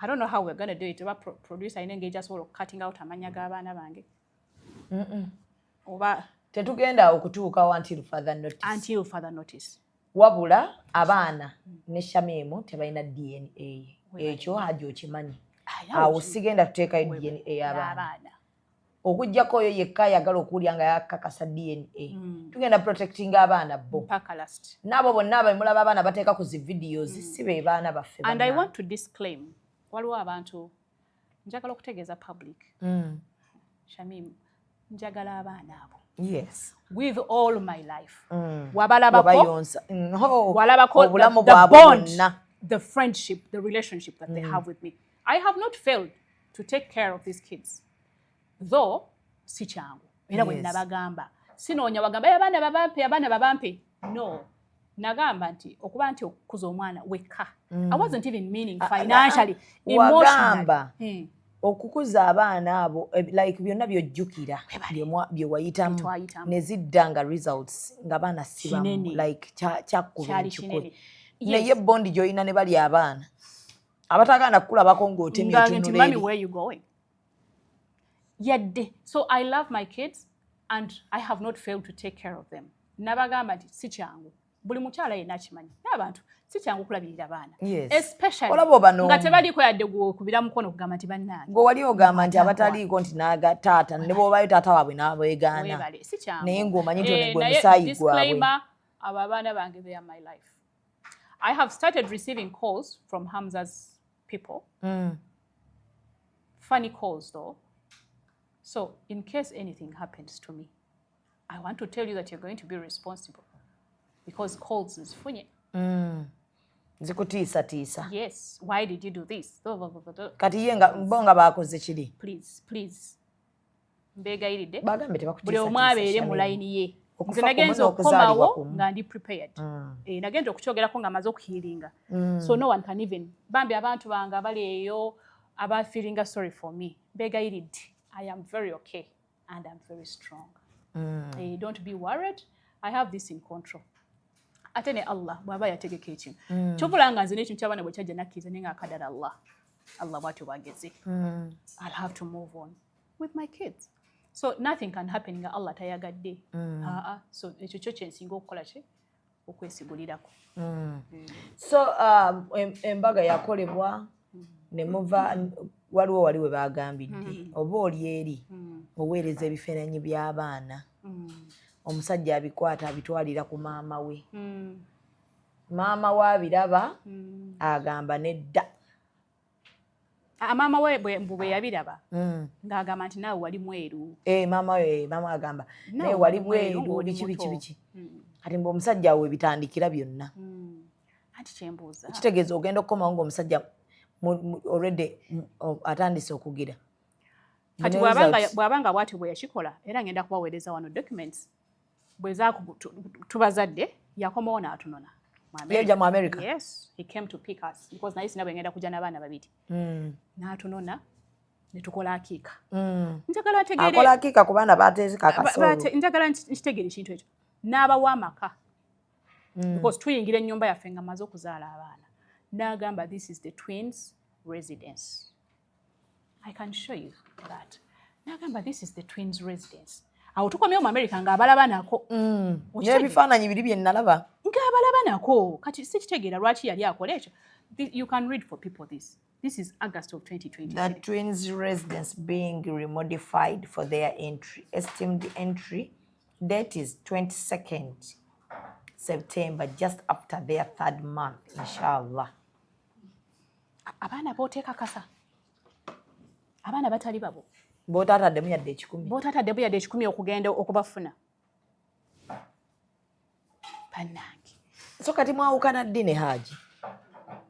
I don't know how we're going to do it. Oba producer inenge just all cutting out amanya g'abaana bange. Oba
tetugenda okutuuka until further notice. Wabula abaana ne Shamim tebalina DNA. Ekyo Hajji okimanyi. Awo sigenda tuteeka DNA y'abaana. Okujjako oyo yekka ayagala okuwulya nga yakakasa DNA. Tugenda protecting abaana bo.
Mpaka last.
Nabo bonna abamulaba abaana bateeka ku zi videos si be baana baffe.
And I want to disclaim waliwo abantu njagala okutegeeza public Shamim njagala abaana abo
yes
with all my life
wabalabako
obulamu bwabwe bwonna the friendship the relationship that they have with me I have not failed to take care of these kids though si kyangu era bwe nabagamba sinoonya bagamba abaana babampe no nagamba nti okuba nti okukuza omwana wekka I wasn't even meaning financially emotionally
okukuza abaana abo like byonna byojjukira bye wayitamu ne zidda nga results nga baana sibamu like kyakkulu kikulu naye bondi gy'olina ne bali abaana abataganda kukulabako ng'otemya etunula
eri where you going yadde so I love my kids and I have not failed to take care of them nabagamba nti si kyangu buli mukyala yenna akimanyi n'abantu si kyangu kulabirira abaana especially nga tebaliko yadde kubira mukono kugamba nti bannange
gwe wali ogamba nti abataliiko nti naaga taata ne bw'obayo taata waabwe n'abeegaana naye ng'omanyi nti gwe musaayi gwabwe
abo abaana bange they are my life I have started receiving calls from Hamza's people funny calls though so in case anything happens to me I want to tell you that you're going to be responsible because calls nzifunye
zikutiisatiisa
yes why did you do this
kati ye bo nga baakoze kiri
please mbeegayiridde
bagambe
buli omu abeere mu layini ye nze nagenza okukomawo nga ndi prepared nagenza okukyogerako nga maze okuhiringa so no one can even bambi abantu bange abali eyo aba feeling sorry for me mbeegayiridde I am very okay and I'm very strong don't be worried I have this in control ate ne Allah bw'aba yategeka ekintu kyobula nga nze n'ekintu ky'abaana bwe kyajja nakkiriza naye nga akadala Allah bw'atyo bwageze I'll have to move on with my kids so nothing can happen nga Allah tayagadde so ekyo kyo kyensinga okukola ki okwesigulirako
so embaga yakolebwa ne muva waliwo wali we bagambidde oba oli eri oweereza ebifaananyi by'abaana omusajja abikwata abitwalira ku maama we maama we abiraba agamba nedda
maama we bwe yabiraba ng'agamba nti naawe wali mweru
maama agamba naye wali mweru biki kati mbe omusajja we bitandikira byonna
anti kyembuuza
kitegeeza ogenda okukomawo ng'omusajja already atandise okugira
kati bw'abanga bw'atyo bwe yakikola era ngenda kubaweereza wano documents bweza tubazadde yakomawo n'atunona
yajja mu America
yes he came to pick us because naye sinabwe ngenda kujja n'abaana babiri n'atunona ne tukola akiika njagala ntegeere
akola akiika ku baana baateezeka akasoolo
njagala ntegeere ekintu ekyo n'abawa amaka because tuyingira ennyumba yaffe nga maze okuzaala abaana n'agamba this is the twins residence I can show you that n'agamba this is the twins residence awo tukomyewo mu America ng'abalaba nako
n'ebifaananyi biri bye nalaba
ng'abalaba nako kati sikitegeera lwaki yali akola ekyo you can read for people this is August of 2020
the twins residence being remodified for their entry esteemed entry date is 22nd September just after their 3rd month inshallah
abaana booteeka kasa abaana batali babo
bootaataddemu yadde
10 okugenda okubafuna bannange
so kati mwawukana ddi ne Hajji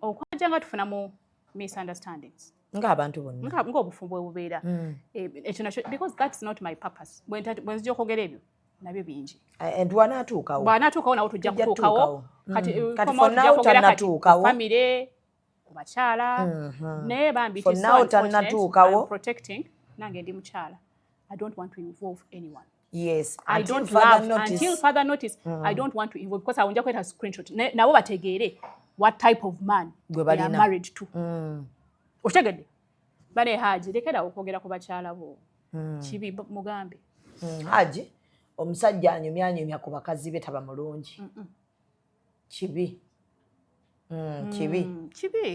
okwajja nga tufuna mu misunderstandings
ng'abantu bonna
ng'obufu bwe bubeera ekyo nakyo because that's not my purpose bwe nzija okwogera ebyo nabyo bingi bw'anaatuukawo nawo tujja kutuukawo kati famire ku bakyala naye bambi
protecting
nange ndi mukyala I don't want to involve anyone
yes
until further notice I don't want to involve because I want to screenshot nabo bategeere what type of man they are married to otegedde bane Hajji lekera okwogera ku bakyala bo kibi mugambe
Hajji omusajja anyumya ku bakazi be taba mulungi kibi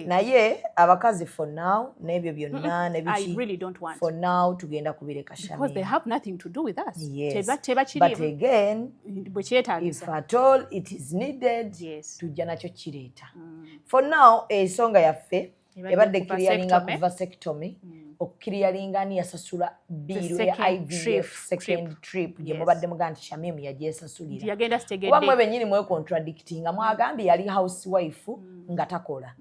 naye abakazi for now n'ebyo byonna nebiki for now tugenda kubireka Shamim
because they have nothing to do with us
but again if at all it is needed tujja nakyo kireeta for now ensonga yaffe ebadde clearinga ku vasectomy okclearinga ni yasasula biiru ya IVF second trip gye mubadde muga nti Shamim yagyesasulira kuba mwe bennyini mwe contradicting mwagambye yali housewife nga takola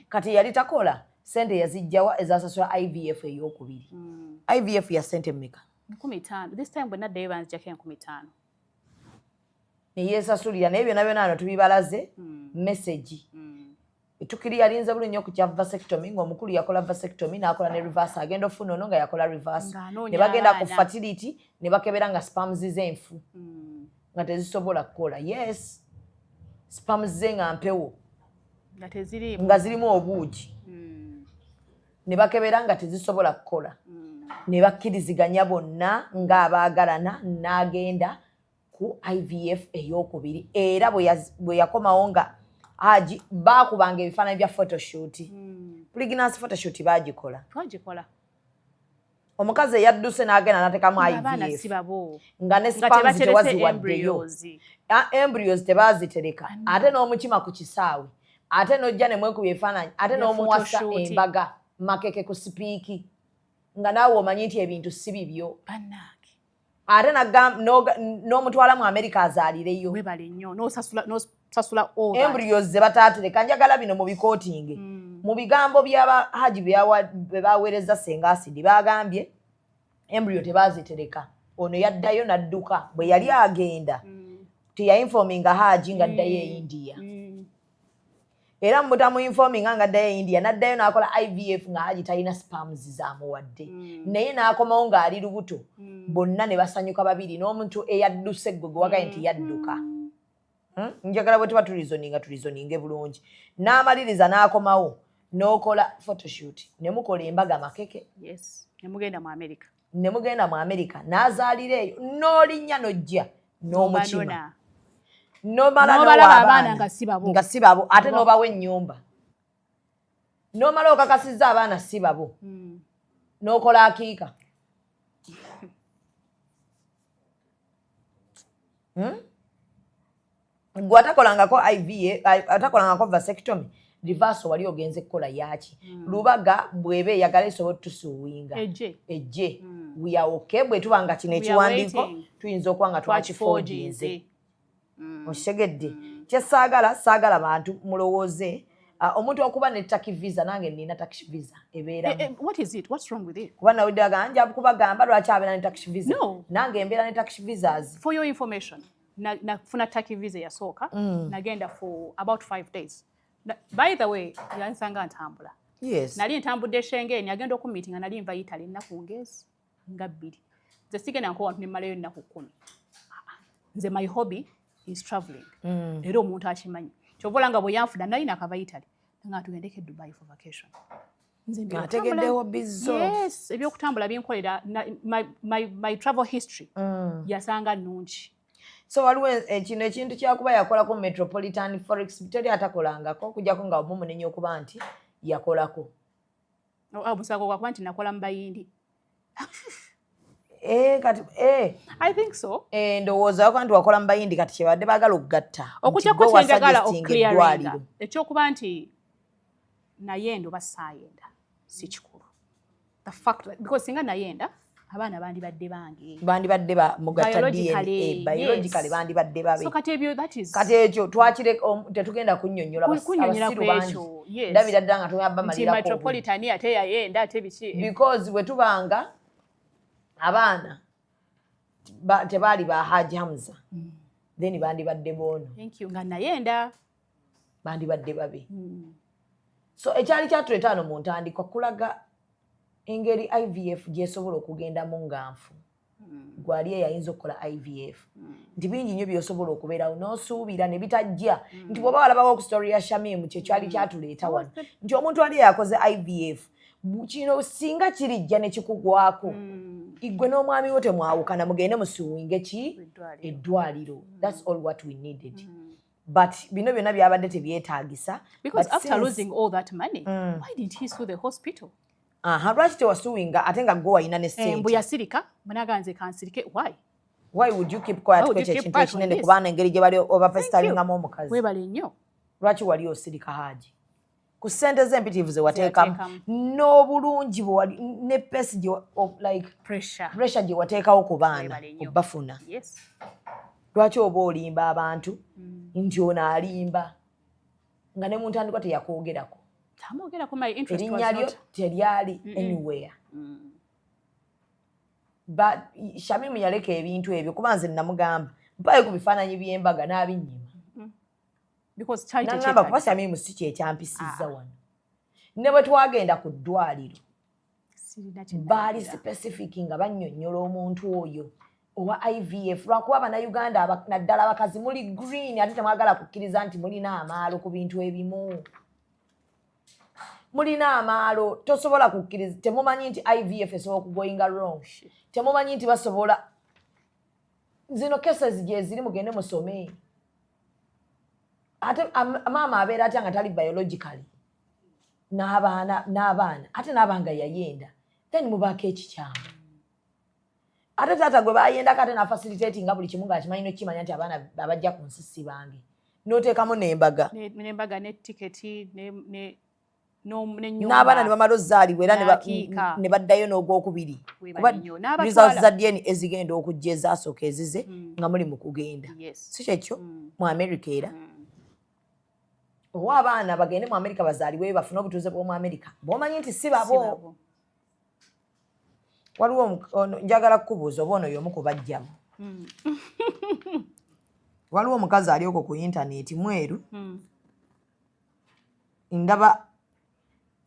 kati yali takola sente yazijjawa ezasasula IVF ey'okubiri IVF ya sente mmeka
15 this time bwenna dde banzijjako 15
neyesasulira naye byonna byonna ano tubibalaze message etukiriyalinze buli nnyo ku kya vasectomy ng'omukulu yakola vasectomy n'akola ne reverse agenda ofuna ono nga yakola reverse ne bagenda ku fertility ne bakebera nga spams z'enfu nga tezisobola kukola yes spams ze nga mpewo nga zirimu obuugi ne bakebera nga tezisobola kukola ne bakkiriziganya bonna ng'abaagalana n'agenda ku IVF ey'okubiri era bwe yakomawo nga Hajji bakubanga ebifaananyi bya photoshoot pregnancy photoshoot bagikola omukazi yadduse n'agenda n'atekamu IVF nga ne spams tewaziwaddeyo embryos tebazitereka ate n'omukima ku kisaawe ate n'ojja ne mwekubya ebifaananyi ate n'omuwasa embaga makeke ku sipiiki nga naawe omanyi nti ebintu si bibyo ate n'omutwala mu America azaalireyo embryos ze bataatereka njagala bino mu bikootinge mu bigambo by'aba Hajji bye baweereza senga asidi bagambye embryo tebazitereka ono yaddayo n'adduka bwe yali agenda teyayinfominga Hajji nga addayo e India era mutamu informinga nga addayo e India n'addayo n'akola IVF nga Hajji talina spams zaamuwadde naye n'akomawo ng'ali lubuto bonna ne basanyuka babiri n'omuntu eyadduse gwe gwe wagaye nti yadduka njagala bwe tuba tulizoninge bulungi n'amaliriza n'akomawo n'okola photoshoot ne mukola embaga makeke ne mugenda mu America n'azaalira eyo n'olinnya n'ojja n'omukima n'omala abaana nga si babo ate n'obawa ennyumba n'omala okakasizza abaana si babo n'okola akiika gwe atakolangako atakolangako vasectomy reverse wali ogenze kukola yaki lubaga bwebe eyagala esobola tusuwinga ejje we are okay bwe tubanga kino ekiwandiiko tuyinza okuba nga twakifoojinze okitegedde saagala bantu mulowooze omuntu okuba ne tax visa nange nina tax visa ebeera kuba nawuliraga nja kubagamba lwaki abeera ne tax visa nange embeera ne tax visas
for your information nafuna tax visa yasooka nagenda for about 5 days by the way yansanga ntambula nali ntambudde Schengen agenda okumiitinga nali nva Italy ennaku ngezi nga 2 nze sigenda nko wantu nemalayo ennaku 10 nze my hobby is traveling era omuntu akimanyi kyobola nga bwe yanfuna nali nakava Italy nga tugendeke Dubai for vacation nze
ategeddewo bizzo
yes ebyokutambula byenkolera my travel history yasanga nnungi
so waliwo kino ekintu kyakuba yakolako Metropolitan Forex teri atakolangako kujjako nga omumunenya okuba nti yakolako
omusango gwakuba nti nakola mubayindi
kati
I think so
ndowooza ko nti wakola mubayindi kati kyebadde baagala okugatta
okutyako kyenjagala okclearinga ekyokuba nti nayenda oba saayenda si kikulu the fact because singa nayenda abaana bandibadde bange
bandibadde mugatta DNA biologically bandibadde babe
so kati ebyo that is
kati ekyo twakire tetugenda kunnyonnyola abasiru bangi ndabira ddala nga tuyamba malira
Metropolitan ate yayenda ate biki
because bwe tubanga abaana tebaali ba Hajji Hamza then bandibadde bono
thank you nga nayenda
bandibadde babe so ekyali kyatuleeta ano mu ntandikwa kulaga engeri IVF gyesobola okugendamu nga nfu gwali eyayinza okukola IVF nti bingi nnyo byosobola okubeerawo n'osuubira ne bitajja nti bw'oba walabawo ku story ya Shamim kyekyali kyatuleeta wano nti omuntu ali yakoze IVF kino singa kirijja ne kikugwako igwe n'omwami wo temwawukana mugende musuwinge ki eddwaliro that's all what we needed but bino byonna byabadde tebyetaagisa
because after losing all that money why didn't he sue the hospital
lwaki tewasuwinga ate nga gwe walina ne ssente
mbu yasirika munaganze kansirike
why would you keep quiet kwekyo ekintu ekinene kubanga engeri gye bali overpestalingamu omukazi
webale nnyo
lwaki wali osirika Hajji ku ssente z'empitirivu ze wateekamu n'obulungi ne pesi like pressure gye wateekawo ku baana obbafuna lwaki oba olimba abantu nti ono alimba nga ne muntu andikwa teyakwogerako erinnya lyo teryali anywhere but Shamim yaleka ebintu ebyo kuba nze namugamba mpaye ku bifaananyi by'embaga n'abinnyima nagamba kuba Shamim si kyekyampisizza wano ne bwe twagenda ku ddwaliro baali specific nga bannyonnyola omuntu oyo owa IVF lwakuba Bannayuganda naddala abakazi muli green ate temwagala kukkiriza nti mulina amaalo ku bintu ebimu mulina amaalo tosobola kukkiriza temumanyi nti IVF esobola okugoyinga wrong temumanyi nti basobola zino cases gye ziri mugende musome ate maama abeera atya nga tali biologically n'abaana ate n'abanga yayenda then mubaako ekikyamu ate taata gwe bayendako ate n'afacilitate nga buli kimu ng'akimanyi n'okimanya nti abaana abajja ku nsisi bange n'oteekamu n'embaga
n'etiketi
n'abaana ne bamala ozzaalibwa era ne baddayo n'ogwokubiri kuba results za DNA ezigenda okujja ezasooka ezize nga muli mu kugenda si kyekyo mu America era owa abaana bagende mu America bazaalibweyo bafune obutuuze bw'omu America bw'omanyi nti si babo waliwo njagala kukubuuza oba ono y'omu ku bajjamu waliwo omukazi ali okwo ku intaneti mweru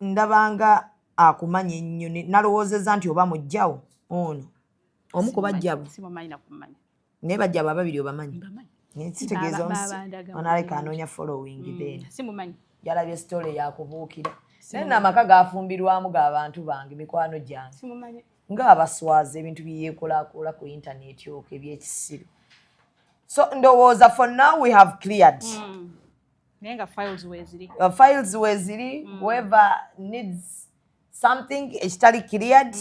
ndabanga akumanya ennyo nalowoozezza nti oba mujjawo ono omu ku bajjamu naye bajjamu ababiri obamanyi sitegeeza onaleka anoonya following then yalabye story yakubuukira naye n'amaka gafumbirwamu g'abantu bange mikwano gyange ng'abaswaza ebintu byeyekolaakola ku intaneti okwo ebyekisiru so ndowooza for now we have cleared files weziri whoever needs something ekitali cleared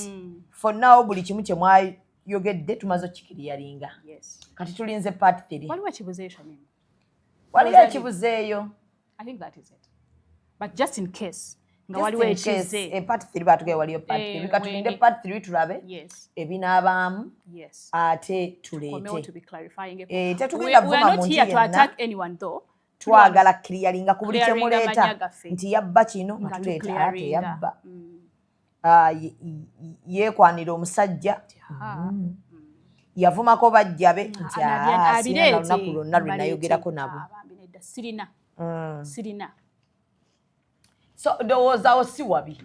for now buli kimu kye mwayogedde tumaze okikiriyalinga kati tulinze part 3 waliwo ekibuzeeyo
but just in case nga waliwo ekize
part 3 batugee waliyo part 3 katulinde part 3 tulabe ebinaabaamu ate tuleete tetugenda vuma muntu yenna twagala clearinga ku buli kyemuleeta nti yabba kino nga tuleeta ate yabba yeekwanira omusajja yavumako bajjabe nti sirina lunaku lwonna lwenayogerako nabo
sirina
so ndowoozawo si wabi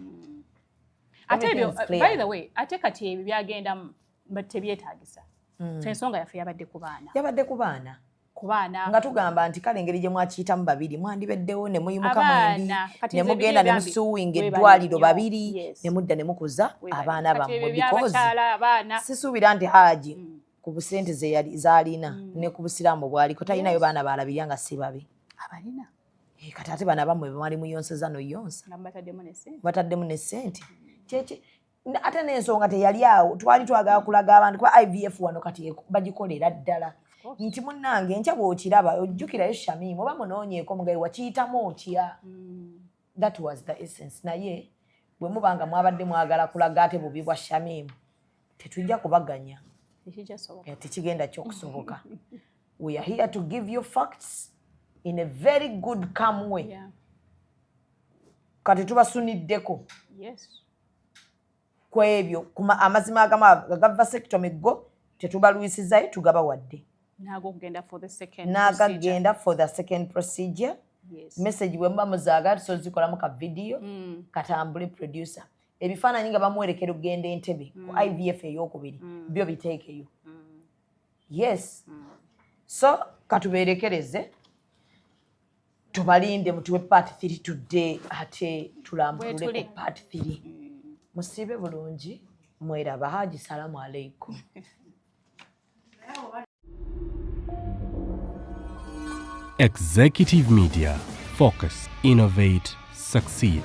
ate ebyo by the way ate kati ebyo byagendamu tebyetaagisa ensonga yaffe yabadde ku baana nga tugamba nti kale engeri gye mwakiyitamu babiri mwandibeddewo ne muyimuka mwembi ne mugenda ne musuuwinga eddwaliro babiri ne mudda ne mukuza abaana bammwe because sisuubira nti Hajji ku busente zaalina ne ku busiraamu bwaliko talinayo baana baalabirya nga si babe kati ate baana bammwe bemwali muyonseza noyonsa bataddemu ne ssente ate n'ensonga teyali awo twali twagala kulaga abantu kuba IVF wano kati bagikolera ddala nti munnange enkya bw'okiraba ojjukirayo Shamim oba munoonyeeko mugabe wakiyitamu otya that was the essence naye bwe mubanga mwabadde mwagala kulaga ate bubi bwa Shamim tetujja kubaganya tekigenda ky'okusoboka we are here to give you facts in a very good calm way kati tubasuniddeko ku ebyo amazima agamu aga vasectomy go tetubalwisizayo tugaba wadde n'agagenda for the second procedure message bwe muba muzaaga tusozikolamu ka video katambule producer ebifaananyi nga bamuwerekera okugenda Entebbe ku IVF ey'okubiri byo biteekeyo yes so katubeerekereze tubalinde mutuwe part 3 today ate tulambulule ku part 3 musiibe bulungi mweraba Hajji salamu alaikum
Executive Media. Focus, innovate, succeed.